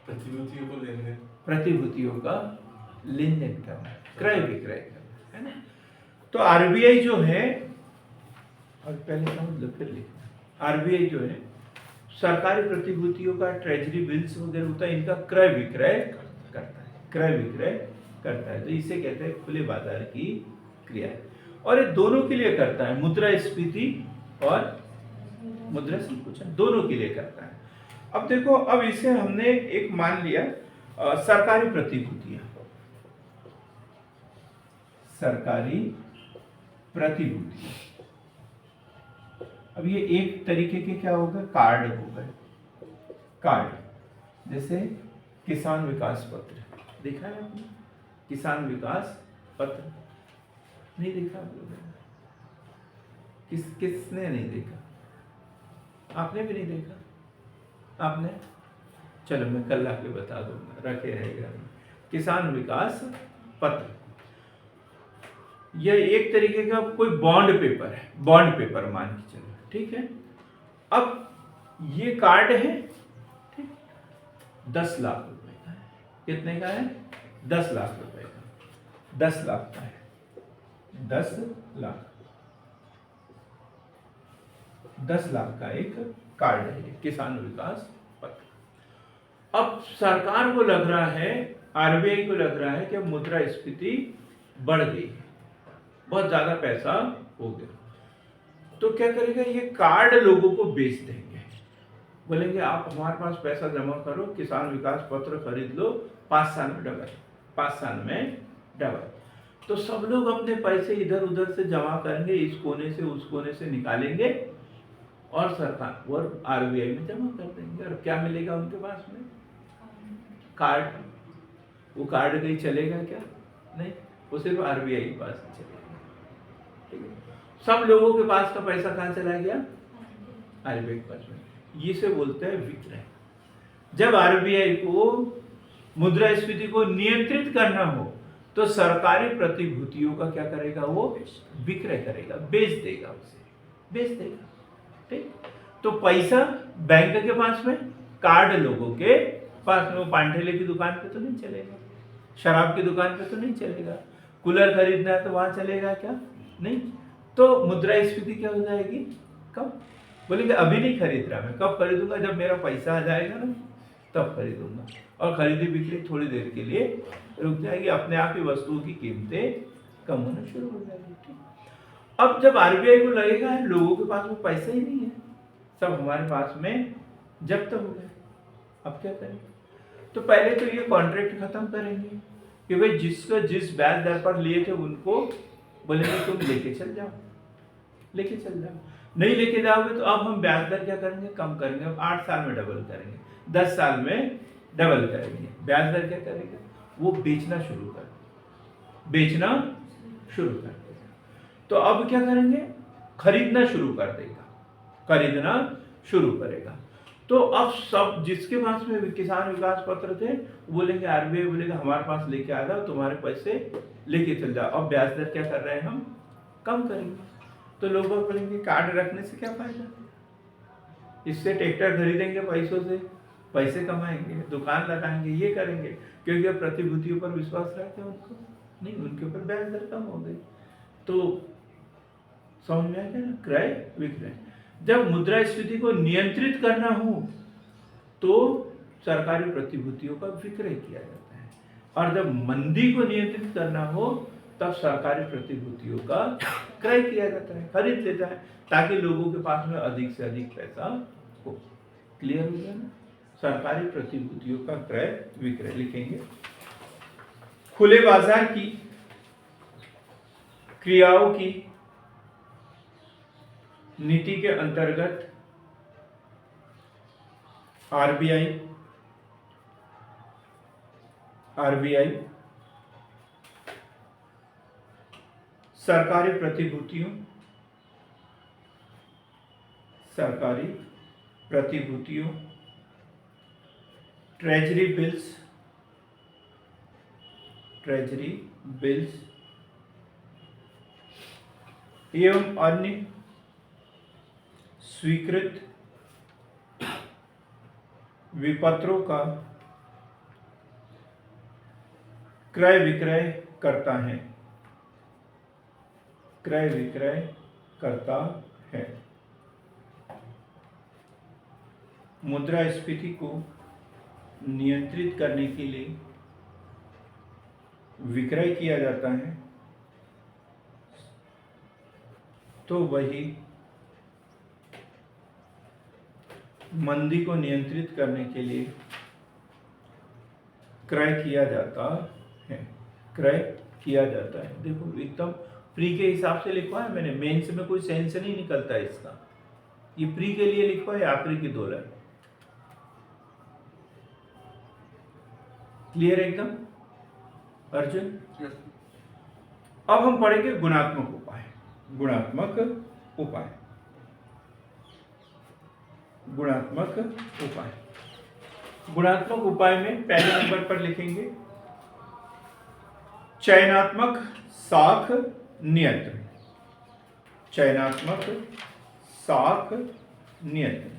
प्रतिभूतियों को लेन देन, प्रतिभूतियों का लेन देन करना, क्रय विक्रय करना, है ना। तो आरबीआई जो है, और पहले समझ लो फिर लिखना, आरबीआई जो है सरकारी प्रतिभूतियों का, ट्रेजरी बिल्स वगैरह होता है, इनका क्रय विक्रय करता है, क्रय विक्रय करता है। तो इसे कहते हैं खुले बाजार की क्रिया। और ये दोनों के लिए करता है, मुद्रास्फीति और मुद्रा संकुचन दोनों के लिए करता है। अब देखो, अब इसे हमने एक मान लिया सरकारी प्रतिभूतियां, सरकारी प्रतिभूतियां। अब ये एक तरीके के क्या होगा? कार्ड हो गए। कार्ड जैसे किसान विकास पत्र देखा है आपने? किसान विकास पत्र नहीं देखा आप लोगों ने? किसने नहीं देखा? आपने भी नहीं देखा? आपने? चलो मैं कल आके बता दूंगा, रखे रहेगा। किसान विकास पत्र यह एक तरीके का कोई बॉन्ड पेपर है, बॉन्ड पेपर मान के चलो, ठीक है। अब ये कार्ड है, ठीक, 10 लाख रुपए का है। कितने का है? 10 लाख रुपए का, 10 लाख का है, 10 लाख, 10 लाख का एक कार्ड है, किसान विकास पत्र। अब सरकार को लग रहा है, आरबीआई को लग रहा है कि मुद्रास्फीति बढ़ गई है, बहुत ज्यादा पैसा हो गया, तो क्या करेगा? ये कार्ड लोगों को बेच देंगे। बोलेंगे आप हमारे पास पैसा जमा करो, किसान विकास पत्र खरीद लो, 5 साल में डबल, 5 साल में डबल। तो सब लोग अपने पैसे इधर उधर से जमा करेंगे, इस कोने से उस कोने से निकालेंगे और सरकार और आरबीआई में जमा कर देंगे। और क्या मिलेगा उनके पास में? कार्ड। वो कार्ड कहीं चलेगा क्या? नहीं। वो सिर्फ आरबीआई के पास ही चलेगा। ठीक है, सब लोगों के पास का पैसा कहाँ चला गया? आरबीआई के पास में। ये से बोलते हैं विक्रय। जब आरबीआई को मुद्रास्फीति को नियंत्रित करना हो तो सरकारी प्रतिभूतियों का क्या करेगा? वो विक्रय करेगा, बेच देगा, उसे बेच देगा। ठीक, तो पैसा बैंक के पास में, कार्ड लोगों के पास में। वो पांठेले की दुकान पे तो नहीं चलेगा, शराब की दुकान पे तो नहीं चलेगा, कूलर खरीदना है तो वहां चलेगा क्या? नहीं। तो मुद्रास्फीति क्या हो जाएगी? कब? बोलेंगे अभी नहीं खरीद रहा मैं, कब खरीदूंगा? जब मेरा पैसा आ जाएगा ना तब खरीदूंगा। और खरीदी बिक्री थोड़ी देर के लिए रुक जाएगी, अपने आप ही वस्तुओं की कीमतें कम होना शुरू हो जाएगी। ठीक, अब जब आरबीआई को लगेगा लोगों के पास में पैसा ही नहीं है, सब हमारे पास में जब्त हो गए, अब क्या करेंगे? तो पहले तो ये कॉन्ट्रैक्ट खत्म करेंगे कि भाई जिसको जिस ब्याज दर पर लिए थे उनको बोलेंगे तुम लेके चल जाओ, लेके चल जाओ। नहीं लेके जाओगे तो अब हम ब्याज दर क्या करेंगे? कम करेंगे। अब 8 साल में डबल करेंगे, 10 साल में डबल करेंगे। ब्याज दर क्या करेगा? वो बेचना शुरू कर देगा, बेचना शुरू कर देगा। तो अब क्या करेंगे? खरीदना शुरू कर देगा, खरीदना शुरू करेगा। तो अब सब जिसके पास में किसान विकास पत्र थे वो बोलेंगे, आरबीआई बोलेगा हमारे पास लेके आ जाओ, तुम्हारे पैसे लेके चल जाओ। अब ब्याज दर क्या कर रहे हैं? हम कम करेंगे। तो लोग बोलेंगे कार्ड रखने से क्या फायदा? इससे ट्रैक्टर खरीदेंगे, पैसों से पैसे कमाएंगे, दुकान लगाएंगे, ये करेंगे, क्योंकि अब प्रतिभूतियों पर विश्वास रहता है उनको नहीं, उनके ऊपर ब्याज दर कम हो गई। तो समझ में आ गया ना? क्रय विक्रय। जब मुद्रास्फीति को नियंत्रित करना हो तो सरकारी प्रतिभूतियों का विक्रय किया जाता है, और जब मंदी को नियंत्रित करना हो तब सरकारी प्रतिभूतियों का क्रय किया जाता है, खरीद लेता है, ताकि लोगों के पास में अधिक से अधिक पैसा हो। क्लियर हो गया ना? सरकारी प्रतिभूतियों का क्रय विक्रय लिखेंगे। खुले बाजार की क्रियाओं की नीति के अंतर्गत आरबीआई सरकारी प्रतिभूतियों, ट्रेजरी बिल्स एवं अन्य स्वीकृत विपत्रों का क्रय विक्रय करता है। मुद्रास्फीति को नियंत्रित करने के लिए विक्रय किया जाता है, तो वही मंदी को नियंत्रित करने के लिए क्रय किया जाता है। देखो एकदम प्री के हिसाब से लिखवा है मैंने, मेंस में कोई सेंस नहीं निकलता है इसका, ये प्री के लिए लिखवा है आखिरी की 2 लाइन। क्लियर एकदम अर्जुन? अब हम पढ़ेंगे गुणात्मक उपाय। गुणात्मक उपाय में पहले नंबर पर लिखेंगे चयनात्मक साख नियंत्रण। चयनात्मक साख नियंत्रण।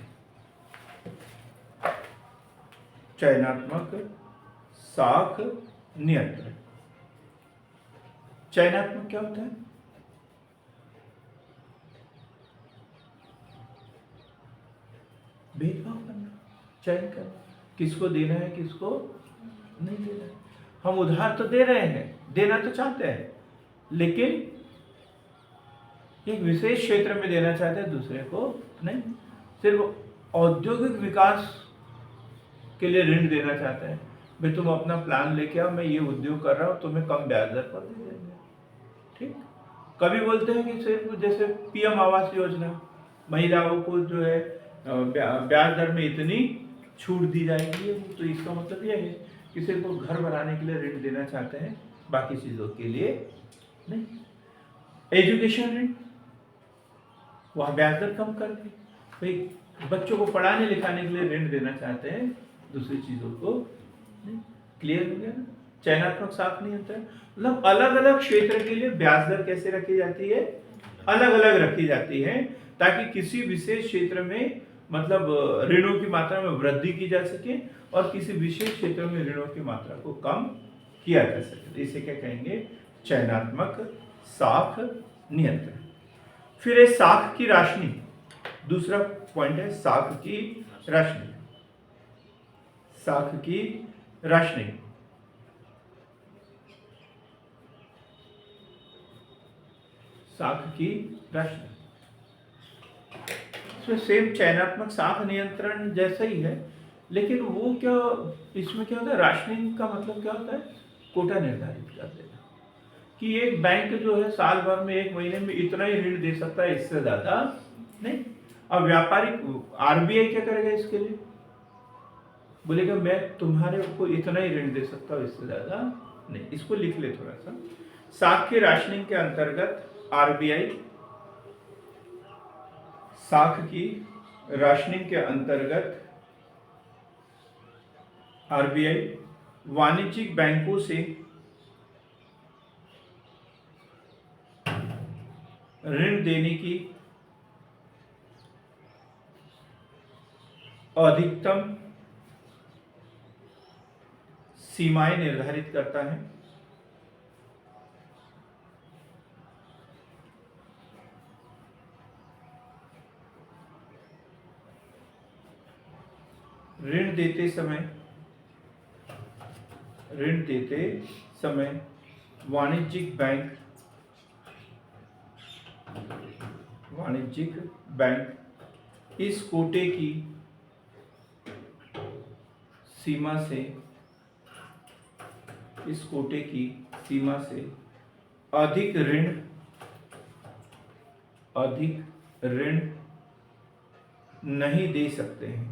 चयनात्मक क्या होता है? भेदभाव करना, चयन करना, किसको देना है किसको नहीं देना है। हम उधार तो दे रहे हैं, देना तो चाहते हैं, लेकिन एक विशेष क्षेत्र में देना चाहते हैं, दूसरे को नहीं। सिर्फ औद्योगिक विकास के लिए ऋण देना चाहते हैं, भाई तुम अपना प्लान लेके आओ, मैं ये उद्योग कर रहा हूँ, तुम्हें कम ब्याज दर पर दे देंगे। ठीक, कभी बोलते हैं कि सिर्फ जैसे पीएम आवास योजना, महिलाओं को जो है ब्याज दर में इतनी छूट दी जाएगी, तो इसका मतलब यह है कि सिर्फ वो घर बनाने के लिए ऋण देना चाहते हैं, बाकी चीजों के लिए नहीं। एजुकेशन ऋण, वहां ब्याज दर कम कर दी भाई, बच्चों को पढ़ाने लिखाने के लिए ऋण देना चाहते हैं, दूसरी चीजों को नहीं। क्लियर हो गया ना? चयनात्मक साख नियंत्रण मतलब अलग अलग क्षेत्र के लिए ब्याज दर कैसे रखी जाती है, अलग अलग रखी जाती है, ताकि किसी विशेष क्षेत्र में मतलब ऋणों की मात्रा में वृद्धि की जा सके और किसी विशेष क्षेत्र में ऋणों की मात्रा को कम किया जा सके। तो इसे क्या कहेंगे, चयनात्मक साख नियंत्रण। फिर है साख की राशनिंग, दूसरा पॉइंट है साख की राशनिंग। साख की राशनिंग, साख की राशनिंग इसमें सेम चयनात्मक साख नियंत्रण जैसा ही है, लेकिन वो क्या, इसमें क्या होता है, राशनिंग का मतलब क्या होता है, कोटा निर्धारित कर देना कि एक बैंक जो है साल भर में एक महीने में इतना ही ऋण दे सकता है, इससे ज्यादा नहीं। अब व्यापारिक आरबीआई क्या करेगा इसके लिए, बोलेगा मैं तुम्हारे को इतना ही ऋण दे सकता हूं, इससे ज्यादा नहीं। इसको लिख ले थोड़ा सा। साख की राशनिंग के अंतर्गत आरबीआई, साख की राशनिंग के अंतर्गत आरबीआई वाणिज्यिक बैंकों से ऋण देने की अधिकतम सीमाएं निर्धारित करता है। ऋण देते समय वाणिज्यिक बैंक इस कोटे की सीमा से अधिक ऋण नहीं दे सकते हैं,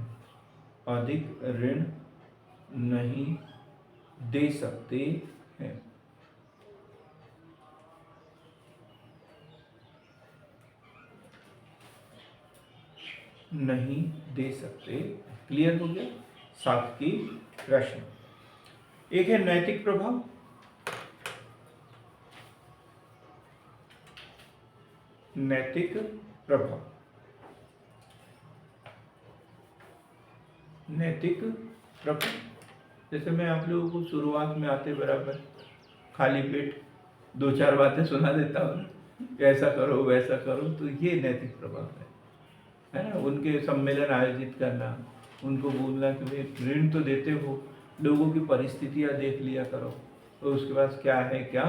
अधिक ऋण नहीं दे सकते हैं। नहीं दे सकते। क्लियर हो गया साख की राशि। एक है नैतिक प्रभाव, नैतिक प्रभाव, नैतिक प्रभाव। जैसे मैं आप लोगों को शुरुआत में आते बराबर खाली पेट दो चार बातें सुना देता हूँ, ऐसा करो वैसा करो, तो ये नैतिक प्रभाव है ना। उनके सम्मेलन आयोजित करना, उनको बोलना कि भाई ऋण तो देते हो, लोगों की परिस्थितियाँ देख लिया करो, तो उसके पास क्या है क्या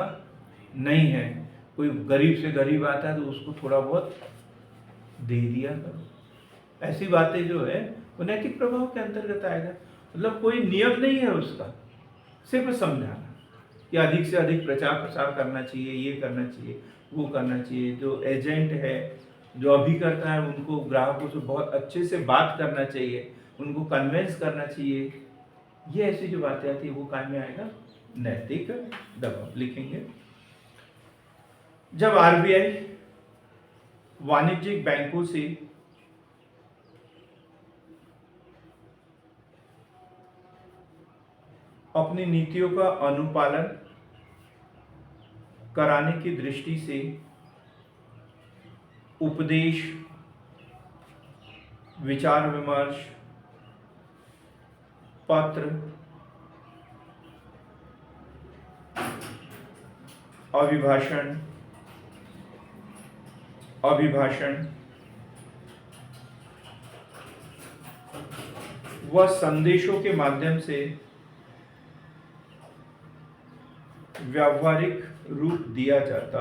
नहीं है, कोई गरीब से गरीब आता है तो उसको थोड़ा बहुत दे दिया करो। ऐसी बातें जो है वो नैतिक प्रभाव के अंतर्गत आएगा। मतलब कोई नियम नहीं है उसका, सिर्फ समझाना कि अधिक से अधिक प्रचार प्रसार करना चाहिए, ये करना चाहिए, वो करना चाहिए। जो एजेंट है, जो अभी करता है, उनको ग्राहकों से बहुत अच्छे से बात करना चाहिए, उनको कन्विंस करना चाहिए। ये ऐसी जो बातें आती है वो काम में आएगा नैतिक दबाव। लिखेंगे जब आरबीआई वाणिज्यिक बैंकों से अपनी नीतियों का अनुपालन कराने की दृष्टि से उपदेश, विचार विमर्श, पत्र, अभिभाषण व संदेशों के माध्यम से व्यावहारिक रूप दिया जाता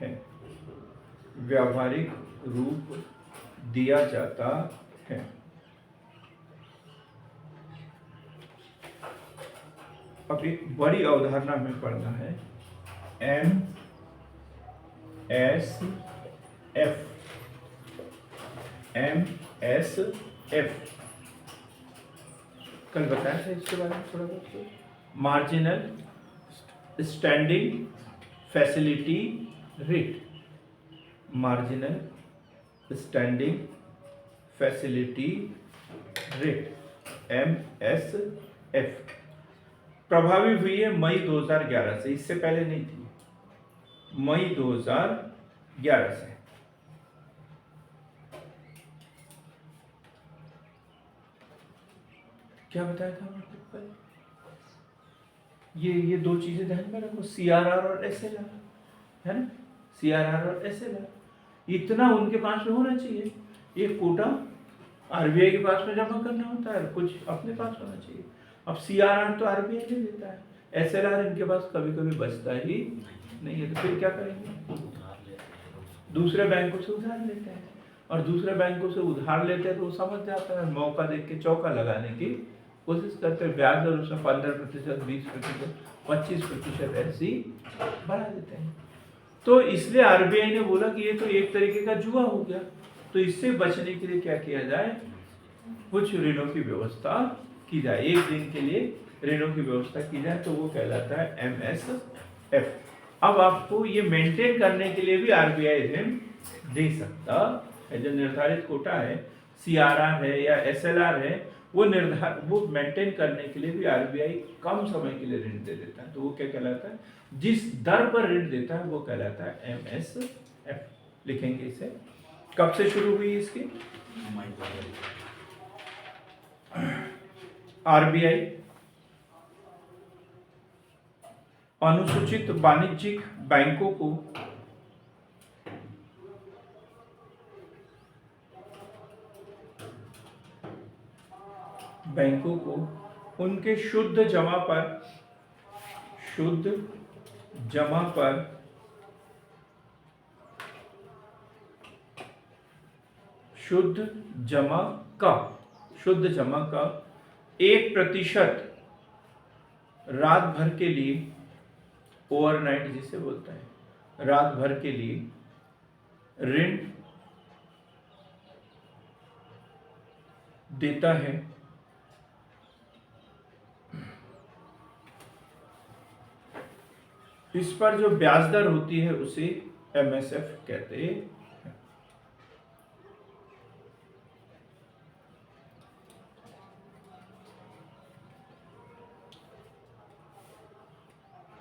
है, व्यावहारिक रूप दिया जाता है। अब एक बड़ी अवधारणा हमें पढ़ना है, MSF। कल बताया था इसके बारे में थोड़ा बहुत। Marginal standing facility rate, marginal standing facility rate MSF प्रभावी हुई है मई 2011 से, इससे पहले नहीं थी, मई 2011 से। क्या बताया था मैंने पहले? ये दो चीजें ध्यान में रखो, CRR और SLR, है ना, CRR और SLR इतना उनके पास में होना चाहिए। एक कोटा RBI के पास में जमा करना होता है, कुछ अपने पास होना चाहिए। अब CRR तो RBI नहीं देता है, SLR इनके पास कभी कभी बचता ही नहीं है, तो फिर क्या करेंगे? उधार लेते हैं। दूसरे बैंकों से उधार लेते हैं, और दूसरे बैंकों से उधार लेते हैं तो वो समझ जाता है, मौका देख के चौका लगाने की कोशिश करते हैं, ब्याज दर उसमें 15%, 20%, 25% ऐसी बढ़ा देते हैं। तो इसलिए RBI ने बोला कि ये तो एक तरीके का जुआ हो गया, तो इससे बचने के लिए क्या किया जाए, कुछ ऋणों की व्यवस्था की जाए, एक दिन के लिए ऋणों की व्यवस्था की जाए, तो वो कहलाता है MSF। अब आपको ये मेंटेन करने के लिए भी RBI ऋण दे सकता है, जो निर्धारित कोटा है, CRR है या SLR है, वो मेंटेन करने के लिए भी RBI कम समय के लिए ऋण दे देता है, तो वो क्या कहलाता है, जिस दर पर ऋण देता है वो कहलाता है MSF। लिखेंगे इसे। कब से शुरू हुई इसकी? मई 2011। RBI अनुसूचित वाणिज्यिक बैंकों को उनके शुद्ध जमा का 1% रात भर के लिए, ओवरनाइट जिसे बोलते हैं, रात भर के लिए ऋण देता है। इस पर जो ब्याज दर होती है उसे MSF कहते हैं।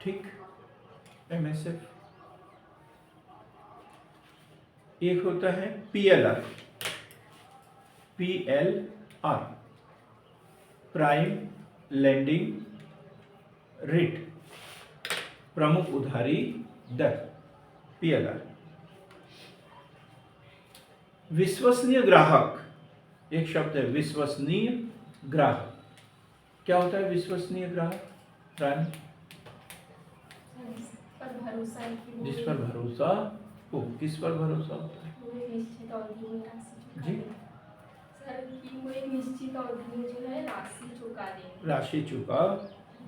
ठीक, MSF। एक होता है PLR, प्राइम लेंडिंग रेट, प्रमुख उधारी दर, PLR। विश्वसनीय ग्राहक, एक शब्द है विश्वसनीय ग्राहक। क्या होता है विश्वसनीय ग्राहक, रानी? जिस पर भरोसा हो। किस पर भरोसा होता है? निश्चित अवधि में राशि जी सर, कि वो एक निश्चित अवधि में जो है राशि चुका देंगे, राशि चुका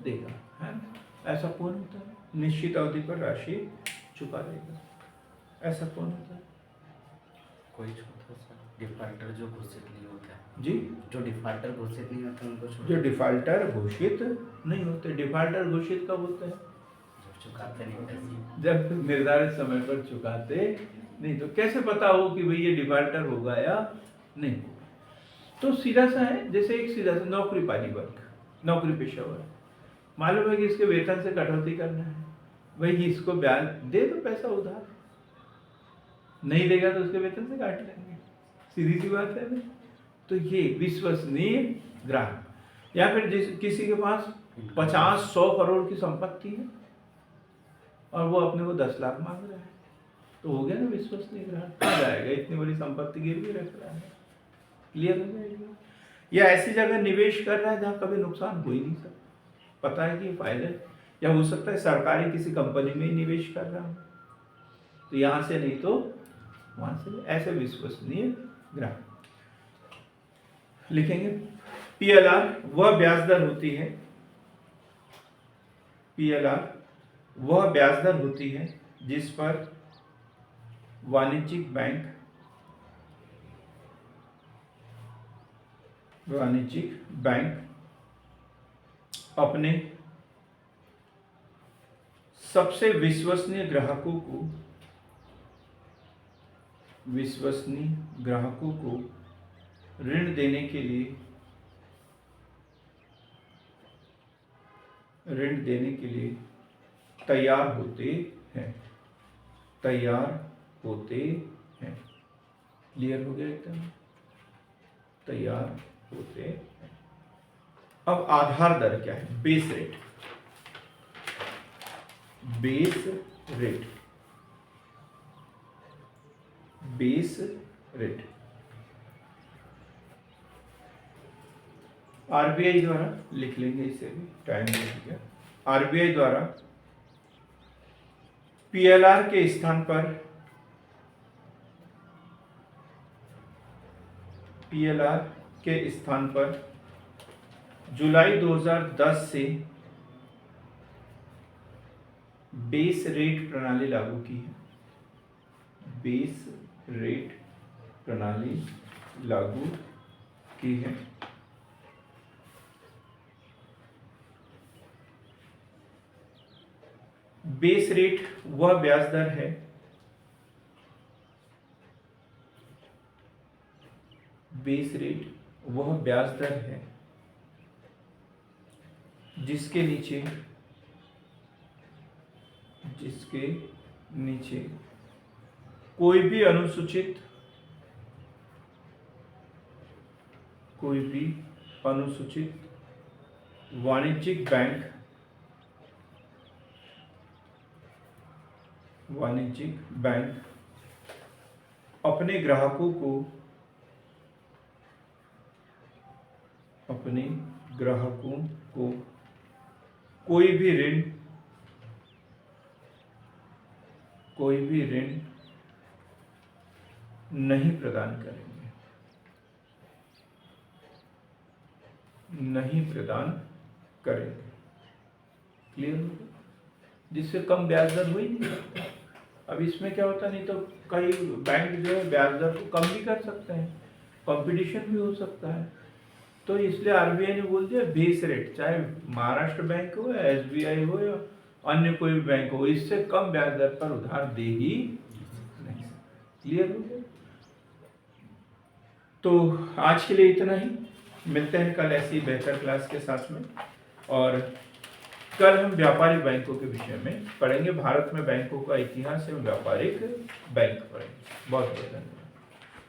देगा, है ना? ऐसा कौन होता है? निश्चित अवधि पर राशि चुका देगा, ऐसा कौन होता है? कोई छोटा सा डिफाल्टर जो घोषित नहीं होता है, जी, जो डिफाल्टर घोषित नहीं होता उनको छोड़, जो डिफाल्टर घोषित नहीं होते। डिफाल्टर घोषित कब होते हैं? जब चुकाते नहीं पैसे। जब निर्धारित समय पर चुकाते नहीं। तो कैसे पता हो कि भाई ये डिफाल्टर होगा या नहीं? तो सीधा सा है, जैसे एक सीधा सा नौकरी वर्ग, नौकरी पेशेवर, मालूम है कि इसके वेतन से कटौती करना है, भाई इसको ब्याज दे दो, पैसा उधार, नहीं देगा तो उसके वेतन से काट लेंगे, सीधी सी बात है ना। तो ये विश्वसनीय ग्राहक। या फिर किसी के पास 50-100 करोड़ की संपत्ति है और वो अपने को 10 लाख मांग रहा है, तो हो गया ना विश्वसनीय ग्राहक। आ जाएगा, इतनी बड़ी संपत्ति गिरवी रख रहा है, क्लियर हो जाएगा। या ऐसी जगह निवेश कर रहा है जहाँ कभी नुकसान हो ही नहीं सकता, पता है कि फायदा, या हो सकता है सरकारी किसी कंपनी में ही निवेश कर रहा हूँ, तो यहाँ से नहीं तो वहाँ से, ऐसे विश्वसनीय ग्राहक। लिखेंगे PLR वह ब्याज दर होती है, PLR वह ब्याज दर होती है जिस पर वाणिज्यिक बैंक अपने सबसे विश्वसनीय ग्राहकों को ऋण देने के लिए तैयार होते हैं। क्लियर हो गया एकदम? तैयार होते हैं। अब आधार दर क्या है? बेस रेट आरबीआई द्वारा, लिख लेंगे इसे भी, टाइम लग गया। आरबीआई द्वारा पीएलआर के स्थान पर जुलाई 2010 से बेस रेट प्रणाली लागू की है। बेस रेट प्रणाली लागू की है। बेस रेट वह ब्याज दर है जिसके नीचे कोई भी अनुसूचित वाणिज्यिक बैंक अपने ग्राहकों को कोई भी ऋण नहीं प्रदान करेंगे। क्लियर हो गया? जिससे कम ब्याज दर हुई नहीं सकता। अब इसमें क्या होता, नहीं तो कई बैंक जो है ब्याज दर को कम भी कर सकते हैं, कंपटीशन भी हो सकता है। तो इसलिए आरबीआई ने बोल दिया बेस रेट, चाहे महाराष्ट्र बैंक हो या एसबीआई हो या अन्य कोई भी बैंक हो, इससे कम ब्याज दर पर उधार दे ही नहीं। क्लियर हो गया? तो आज के लिए इतना ही। मिलते हैं कल ऐसी बेहतर क्लास के साथ में। और कल हम व्यापारिक बैंकों के विषय में पढ़ेंगे। भारत में बैंकों का इतिहास एवं व्यापारिक बैंक पढ़ेंगे। बहुत बहुत धन्यवाद।